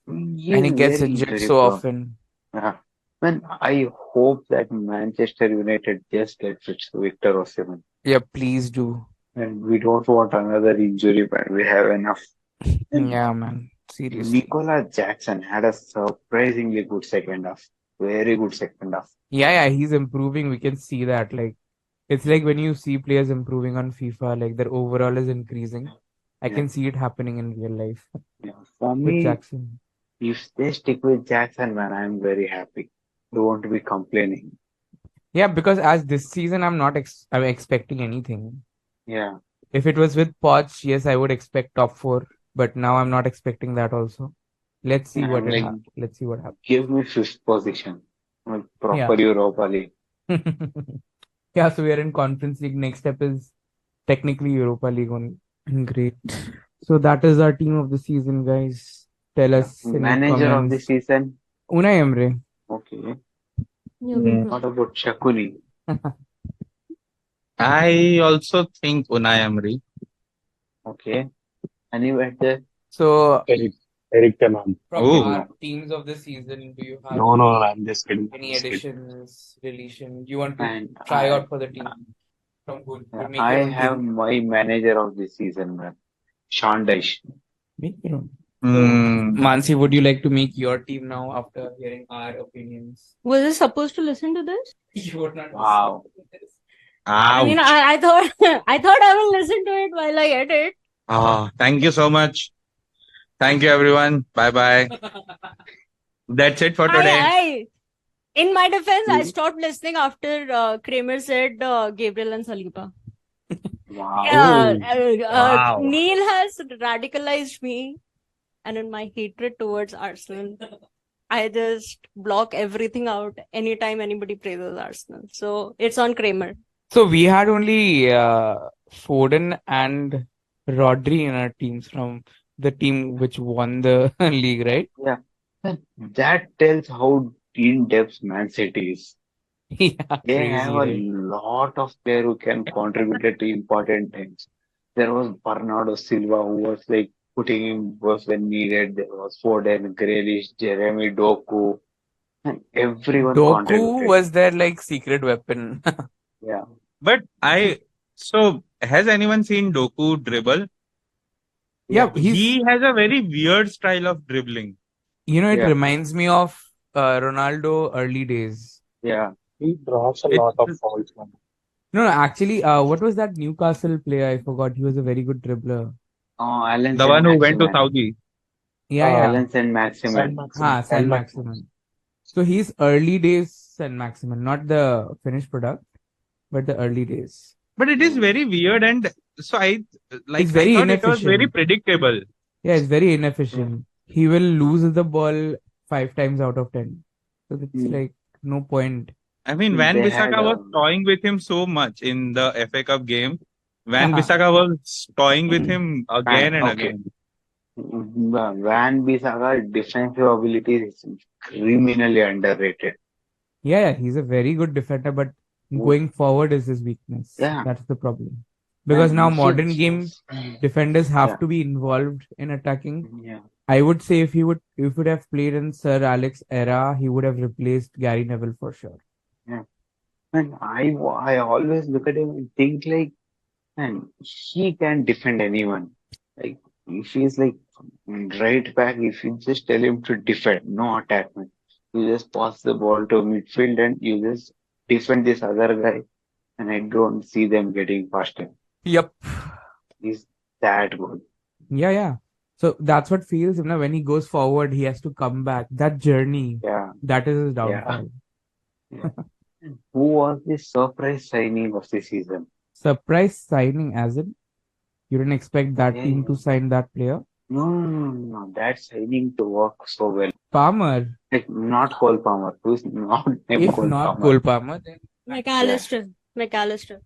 [SPEAKER 4] And he
[SPEAKER 2] He's
[SPEAKER 4] gets
[SPEAKER 2] very
[SPEAKER 4] injured
[SPEAKER 2] injury
[SPEAKER 4] so
[SPEAKER 2] prone.
[SPEAKER 4] often.
[SPEAKER 2] Yeah. Man, I hope that Manchester United just gets Victor Osimhen.
[SPEAKER 4] Yeah, please do.
[SPEAKER 2] And we don't want another injury, man. We have enough.
[SPEAKER 4] Yeah, man. Seriously.
[SPEAKER 2] Nicola Jackson had a surprisingly good second half. Very good second half.
[SPEAKER 4] Yeah, he's improving. We can see that. Like, it's like when you see players improving on FIFA, like their overall is increasing. I
[SPEAKER 2] Yeah.
[SPEAKER 4] can see it happening in real life
[SPEAKER 2] Yeah. For
[SPEAKER 4] with
[SPEAKER 2] me,
[SPEAKER 4] Jackson.
[SPEAKER 2] if they stick with Jackson, man, I'm very happy. Don't want to be complaining.
[SPEAKER 4] Yeah, because as this season, I'm expecting anything.
[SPEAKER 2] Yeah.
[SPEAKER 4] If it was with Poch, yes, I would expect top 4. But now I'm not expecting that also. Let's see
[SPEAKER 2] Yeah,
[SPEAKER 4] what
[SPEAKER 2] like,
[SPEAKER 4] Let's see what happens.
[SPEAKER 2] give me fifth position. Like proper
[SPEAKER 4] Yeah.
[SPEAKER 2] Europa League.
[SPEAKER 4] Yeah, so we are in Conference League. Next step is technically Europa League only. Great. So that is our team of the season, guys. Tell us any
[SPEAKER 2] Manager of the
[SPEAKER 4] comments.
[SPEAKER 2] season.
[SPEAKER 4] Unai Emre.
[SPEAKER 2] Okay.
[SPEAKER 1] Yeah.
[SPEAKER 2] What about Shakuni?
[SPEAKER 5] I also think Unai Emery.
[SPEAKER 2] Okay. Any better?
[SPEAKER 4] So
[SPEAKER 3] Eric Ten Hag.
[SPEAKER 4] from
[SPEAKER 5] Oh.
[SPEAKER 4] our teams of the season, do you have
[SPEAKER 3] No, I'm just kidding.
[SPEAKER 4] any additions, deletion? You want to
[SPEAKER 2] And
[SPEAKER 4] try
[SPEAKER 2] I,
[SPEAKER 4] out for the team? From who would make
[SPEAKER 2] I
[SPEAKER 4] your own
[SPEAKER 2] have
[SPEAKER 4] team?
[SPEAKER 2] my manager of the season, man. Sean Dyche.
[SPEAKER 4] Make your own. Mansi, would you like to make your team now after hearing our opinions?
[SPEAKER 1] Was I supposed to listen to this?
[SPEAKER 4] You would not
[SPEAKER 2] Wow.
[SPEAKER 4] listen to this.
[SPEAKER 1] I mean,
[SPEAKER 5] Ouch.
[SPEAKER 1] I thought I thought I will listen to it while I edit.
[SPEAKER 5] Thank you so much. Thank you, everyone. Bye bye. That's it for today.
[SPEAKER 1] I in my defense, I
[SPEAKER 2] Hmm.
[SPEAKER 1] stopped listening after Kramer said Gabriel and Saliba.
[SPEAKER 2] Wow.
[SPEAKER 1] Yeah,
[SPEAKER 5] Wow.
[SPEAKER 1] Neil has radicalized me, and in my hatred towards Arsenal, I just block everything out anytime anybody praises Arsenal. So it's on Kramer.
[SPEAKER 4] So we had only Foden and Rodri in our teams from the team which won the league, right?
[SPEAKER 2] Yeah. That tells how in depth Man City is.
[SPEAKER 4] Yeah,
[SPEAKER 2] They have
[SPEAKER 4] crazy,
[SPEAKER 2] a
[SPEAKER 4] right?
[SPEAKER 2] lot of players who can contribute to important times. There was Bernardo Silva who was like putting in work when needed. There was Foden, Grealish, Jeremy Doku, and everyone
[SPEAKER 4] Doku
[SPEAKER 2] contributed.
[SPEAKER 4] was their like secret weapon.
[SPEAKER 2] Yeah.
[SPEAKER 5] But so has anyone seen Doku dribble?
[SPEAKER 4] Yeah,
[SPEAKER 2] Yeah.
[SPEAKER 5] He has a very weird style of dribbling.
[SPEAKER 4] it
[SPEAKER 2] Yeah.
[SPEAKER 4] reminds me of Ronaldo early days.
[SPEAKER 2] Yeah.
[SPEAKER 3] He draws a
[SPEAKER 5] It's
[SPEAKER 3] lot of fouls, man.
[SPEAKER 4] No, actually, what was that Newcastle player? I forgot. He was a very good dribbler.
[SPEAKER 2] Alan
[SPEAKER 5] the
[SPEAKER 2] Saint
[SPEAKER 5] one who went to
[SPEAKER 2] Maximin.
[SPEAKER 5] Saudi.
[SPEAKER 4] Yeah.
[SPEAKER 2] Alan Saint
[SPEAKER 3] San
[SPEAKER 2] Maximin.
[SPEAKER 3] Maximin.
[SPEAKER 4] Saint Maximin. So he's early days Saint Maximin, not the finished product, but the early days.
[SPEAKER 5] But it is very weird, and so
[SPEAKER 4] It's
[SPEAKER 5] I
[SPEAKER 4] very
[SPEAKER 5] thought it was very
[SPEAKER 4] inefficient.
[SPEAKER 5] predictable.
[SPEAKER 4] Yeah, it's very
[SPEAKER 2] Yeah.
[SPEAKER 4] inefficient. He will lose the ball 5 times out of 10. So it's
[SPEAKER 2] Mm.
[SPEAKER 4] like no point.
[SPEAKER 5] I mean, Van
[SPEAKER 2] They had
[SPEAKER 5] Bissaka was toying with him so much in the FA Cup game. Van
[SPEAKER 4] Yeah.
[SPEAKER 5] Bissaka was toying with him again and
[SPEAKER 2] okay.
[SPEAKER 5] again.
[SPEAKER 2] Van Bissaka's defensive ability is criminally underrated.
[SPEAKER 4] Yeah, he's a very good defender, but going forward is his weakness.
[SPEAKER 2] Yeah.
[SPEAKER 4] That's the problem. Because now
[SPEAKER 2] And
[SPEAKER 4] modern game defenders
[SPEAKER 2] Yeah.
[SPEAKER 4] have to be involved in attacking.
[SPEAKER 2] Yeah.
[SPEAKER 4] I would say if he would have played in Sir Alex era, he would have replaced Gary Neville for sure.
[SPEAKER 2] And I always look at him and think like, man, he can defend anyone. Like, if he's like right back, if you just tell him to defend, no attack, man. You just pass the ball to midfield and you just defend this other guy, and I don't see them getting faster.
[SPEAKER 4] Yep.
[SPEAKER 2] He's that good.
[SPEAKER 4] Yeah. So that's what feels him now. When he goes forward, he has to come back. That journey,
[SPEAKER 2] Yeah.
[SPEAKER 4] that is his
[SPEAKER 2] Yeah.
[SPEAKER 4] downfall.
[SPEAKER 2] Yeah. Who was the surprise signing of the season?
[SPEAKER 4] Surprise signing, as in you didn't expect that
[SPEAKER 2] Yeah,
[SPEAKER 4] team to sign that player.
[SPEAKER 2] No. That signing to work so well.
[SPEAKER 4] Palmer.
[SPEAKER 2] Like, not Cole Palmer. Who's not named
[SPEAKER 4] If
[SPEAKER 2] Cole
[SPEAKER 4] not
[SPEAKER 2] Palmer?
[SPEAKER 4] Cole Palmer, then
[SPEAKER 1] McAllister.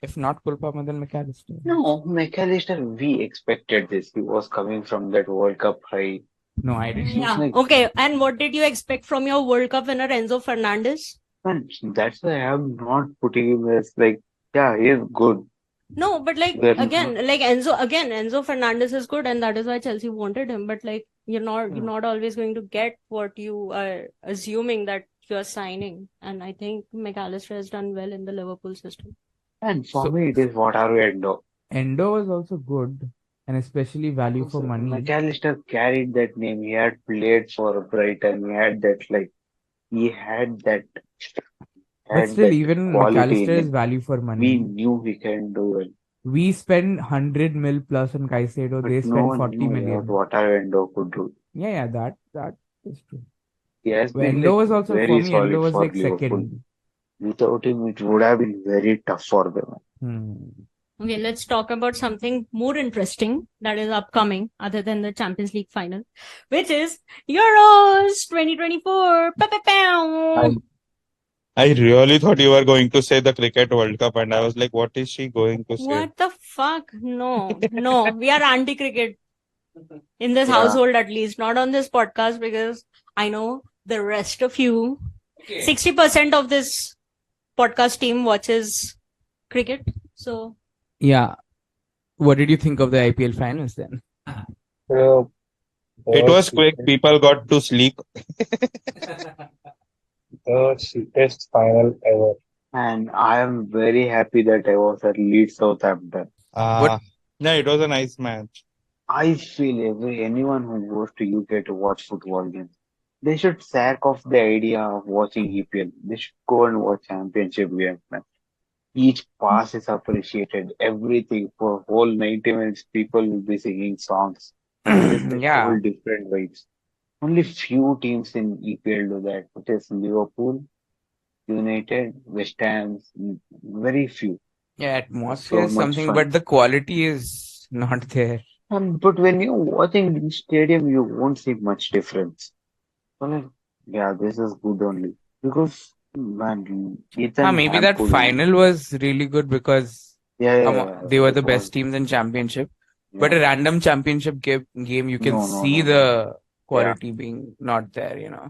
[SPEAKER 4] if not Cole Palmer, then McAllister.
[SPEAKER 2] No, McAllister, we expected this. He was coming from that World Cup high.
[SPEAKER 4] No, I didn't.
[SPEAKER 2] He's
[SPEAKER 1] Yeah.
[SPEAKER 2] like,
[SPEAKER 1] Okay. And what did you expect from your World Cup winner Enzo Fernandez?
[SPEAKER 2] man, that's why I'm not putting him as like, yeah, he's good.
[SPEAKER 1] No, but like
[SPEAKER 2] We're
[SPEAKER 1] again,
[SPEAKER 2] not-
[SPEAKER 1] like Enzo Fernandez is good, and that is why Chelsea wanted him. But like you're not always going to get what you are assuming that you're signing. And I think McAllister has done well in the Liverpool system.
[SPEAKER 2] And for
[SPEAKER 4] So-
[SPEAKER 2] me, it is Wataru Endo.
[SPEAKER 4] Endo was also good, and especially value for money.
[SPEAKER 2] McAllister carried that name. He had played for Brighton. He had that, like, he had that.
[SPEAKER 4] But still,
[SPEAKER 2] that
[SPEAKER 4] even
[SPEAKER 2] quality
[SPEAKER 4] McAllister
[SPEAKER 2] in
[SPEAKER 4] is
[SPEAKER 2] him.
[SPEAKER 4] value for
[SPEAKER 2] We
[SPEAKER 4] money.
[SPEAKER 2] knew he can do well.
[SPEAKER 4] We spend 100 mil plus on Caicedo.
[SPEAKER 2] But
[SPEAKER 4] They
[SPEAKER 2] no
[SPEAKER 4] spend
[SPEAKER 2] one
[SPEAKER 4] 40
[SPEAKER 2] knew
[SPEAKER 4] million.
[SPEAKER 2] what Wataru Endo could do.
[SPEAKER 4] Yeah, that is true.
[SPEAKER 2] He has
[SPEAKER 4] But
[SPEAKER 2] been
[SPEAKER 4] Endo
[SPEAKER 2] like
[SPEAKER 4] was also, for
[SPEAKER 2] very
[SPEAKER 4] me, Endo
[SPEAKER 2] solid
[SPEAKER 4] was
[SPEAKER 2] for
[SPEAKER 4] like
[SPEAKER 2] Liverpool.
[SPEAKER 4] second.
[SPEAKER 2] Without him, it would have been very tough for them.
[SPEAKER 1] Okay, let's talk about something more interesting that is upcoming other than the Champions League final, which is Euros 2024. Pow.
[SPEAKER 5] I really thought you were going to say the Cricket World Cup, and I was like, what is she going to say?
[SPEAKER 1] What the fuck? No, we are anti-cricket in this
[SPEAKER 2] Yeah.
[SPEAKER 1] household, at least not on this podcast, because I know the rest of you, 60% of this podcast team watches cricket. So
[SPEAKER 4] Yeah. What did you think of the IPL finals then?
[SPEAKER 5] It was quick. People got to sleep.
[SPEAKER 3] The sweetest final ever.
[SPEAKER 2] And I am very happy that I was at Leeds Southampton.
[SPEAKER 5] Yeah, it was a nice match.
[SPEAKER 2] I feel anyone who goes to UK to watch football games, they should sack off the idea of watching EPL. They should go and watch championship games, man. Each pass is appreciated. Everything for whole 90 minutes, people will be singing songs. It is like
[SPEAKER 4] Yeah,
[SPEAKER 2] whole different vibes. Only few teams in EPL do that, which is Liverpool, United, West Ham, very few.
[SPEAKER 4] yeah,
[SPEAKER 2] It's
[SPEAKER 4] atmosphere
[SPEAKER 2] so
[SPEAKER 4] is
[SPEAKER 2] much
[SPEAKER 4] something,
[SPEAKER 2] fun.
[SPEAKER 4] but the quality is not there.
[SPEAKER 2] But when you're watching in stadium, you won't see much difference. So like, yeah, this is good only because man, Ethan
[SPEAKER 4] Maybe
[SPEAKER 2] Camp
[SPEAKER 4] that
[SPEAKER 2] could only.
[SPEAKER 4] final was really good because
[SPEAKER 2] Yeah, yeah, yeah.
[SPEAKER 4] they were
[SPEAKER 2] It
[SPEAKER 4] the
[SPEAKER 2] was.
[SPEAKER 4] best teams in championship. But
[SPEAKER 2] Yeah.
[SPEAKER 4] a random championship game, you can
[SPEAKER 2] No, no,
[SPEAKER 4] see
[SPEAKER 2] no, no.
[SPEAKER 4] the
[SPEAKER 2] Yeah,
[SPEAKER 4] quality being not there.
[SPEAKER 2] yeah.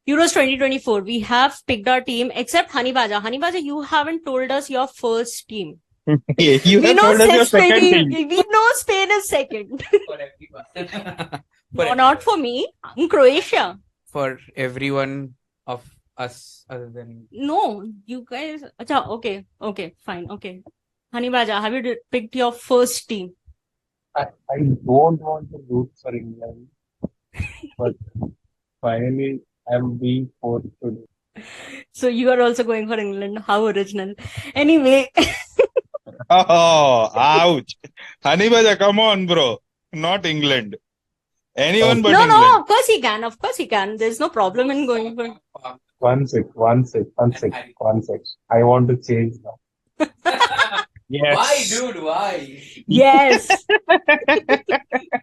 [SPEAKER 1] Euros 2024. We have picked our team except Hanibaja. Hanibaja, you haven't told us your first team.
[SPEAKER 5] You
[SPEAKER 1] We
[SPEAKER 5] have
[SPEAKER 1] know
[SPEAKER 5] told us your second
[SPEAKER 1] Spain.
[SPEAKER 5] team.
[SPEAKER 1] We know Spain is second.
[SPEAKER 4] For everyone.
[SPEAKER 1] No, not for me. I'm Croatia.
[SPEAKER 4] For everyone of us other than
[SPEAKER 1] No, you guys. Acha, okay, fine, okay. Hanibaja, have you picked your first team?
[SPEAKER 3] I don't want to root for England, but finally I'm being forced to do.
[SPEAKER 1] So you are also going for England. How original. Anyway,
[SPEAKER 5] Oh, ouch. Hanibaja, come on, bro. Not England. Anyone but
[SPEAKER 1] no,
[SPEAKER 5] England.
[SPEAKER 1] of course he can. Of course he can. There's no problem in going for.
[SPEAKER 3] One sec. I want to change now.
[SPEAKER 5] Yes.
[SPEAKER 4] dude? Why?
[SPEAKER 1] Yes.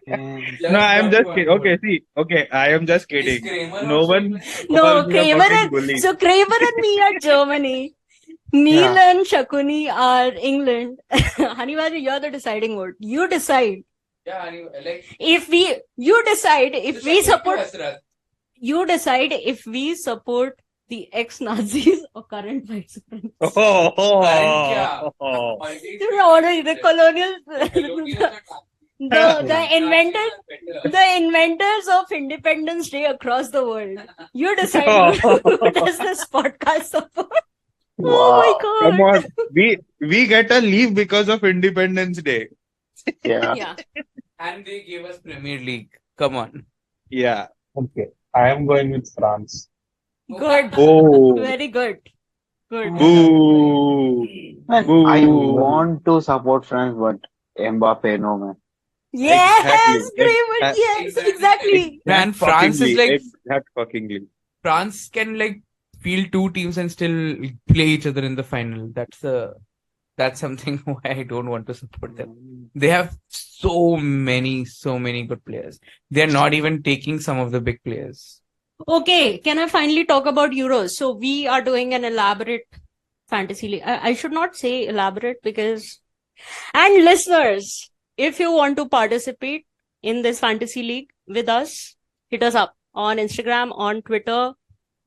[SPEAKER 5] No, I am just kidding. Okay, see. Okay, I am just kidding. No one calls
[SPEAKER 1] No,
[SPEAKER 5] me a fucking bully.
[SPEAKER 1] Kramer and me are Germany. Neil
[SPEAKER 2] Yeah.
[SPEAKER 1] and Shakuni are England. Hanibaja, you're the deciding vote. You decide.
[SPEAKER 4] Yeah, like
[SPEAKER 1] You decide if we support. You decide if we support the ex-Nazis or current white supremacists. You know, already the colonial, the inventors of Independence Day across the world. You decide who does this podcast support. Oh my
[SPEAKER 2] Wow.
[SPEAKER 5] Come on.
[SPEAKER 1] god.
[SPEAKER 5] We get a leave because of Independence Day.
[SPEAKER 2] Yeah.
[SPEAKER 1] Yeah.
[SPEAKER 4] and they gave us Premier League. Come on.
[SPEAKER 5] Yeah.
[SPEAKER 3] Okay, I am going with France.
[SPEAKER 1] Good.
[SPEAKER 5] Oh.
[SPEAKER 1] Very good. Good.
[SPEAKER 5] Boo.
[SPEAKER 2] Man,
[SPEAKER 5] Boo.
[SPEAKER 2] I want to support France, but Mbappe, no man.
[SPEAKER 1] Yes,
[SPEAKER 5] Exactly.
[SPEAKER 1] Kramer. Yes, exactly.
[SPEAKER 4] Man, France is like
[SPEAKER 5] Exact fuckingly.
[SPEAKER 4] France can like field two teams and still play each other in the final. That's something why I don't want to support them. They have so many good players. They're not even taking some of the big players.
[SPEAKER 1] Okay, can I finally talk about Euros? So we are doing an elaborate fantasy league. I should not say elaborate because, and listeners, if you want to participate in this fantasy league with us, hit us up on Instagram, on Twitter,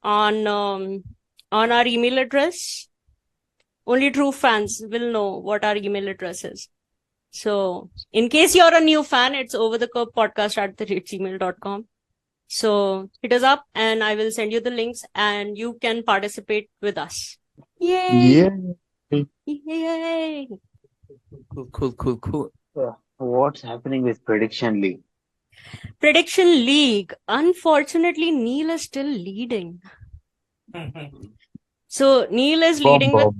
[SPEAKER 1] on our email address. Only true fans will know what our email address is. So in case you're a new fan, it's overthecurvepodcast@gmail.com. So hit us up and I will send you the links and you can participate with us. Yay! Yay!
[SPEAKER 4] Cool.
[SPEAKER 2] What's happening with Prediction League?
[SPEAKER 1] Prediction League. Unfortunately, Neil is still leading. So Neil is leading with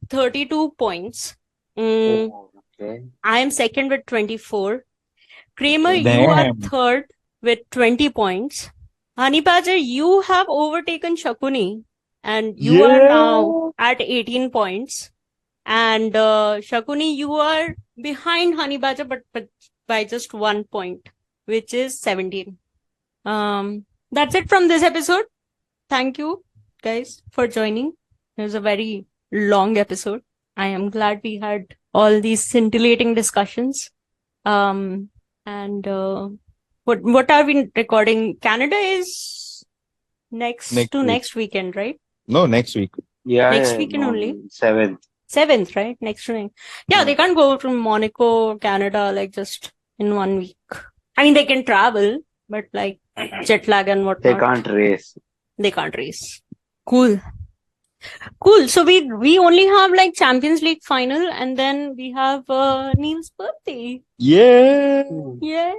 [SPEAKER 1] 32 points.
[SPEAKER 2] Oh, okay.
[SPEAKER 1] I am second with 24. Kramer, you are third with 20 points. Hanibaja, you have overtaken Shakuni and you are now at 18 points. And Shakuni, you are behind Hanibaja, but by just 1 point, which is 17. That's it from this episode. Thank you, guys, for joining. It was a very long episode. I am glad we had all these scintillating discussions. And what are we recording? Canada is next weekend, right?
[SPEAKER 5] No, next week.
[SPEAKER 2] Yeah,
[SPEAKER 1] Next weekend only?
[SPEAKER 2] 7th.
[SPEAKER 1] 7th, right? Next to next. Yeah, they can't go from Monaco, Canada, like just in 1 week. I mean, they can travel, but like jet lag and whatnot.
[SPEAKER 2] They can't race.
[SPEAKER 1] They can't race. Cool. Cool. So we only have like Champions League final, and then we have Neil's birthday.
[SPEAKER 6] Yeah.
[SPEAKER 1] Yay!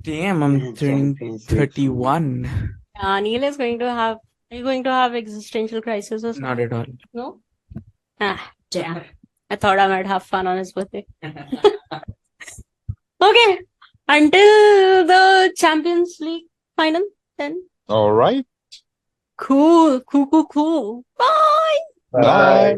[SPEAKER 4] Damn, I'm
[SPEAKER 2] Yeah,
[SPEAKER 4] turning
[SPEAKER 2] Champions League.
[SPEAKER 4] 31.
[SPEAKER 1] Neil is going to have. Are you going to have existential crisis or something?
[SPEAKER 4] Not at all.
[SPEAKER 1] No. Ah, damn. I thought I might have fun on his birthday. Okay. Until the Champions League final, then.
[SPEAKER 6] All right.
[SPEAKER 1] Cool. Bye.
[SPEAKER 3] Bye.
[SPEAKER 6] Bye.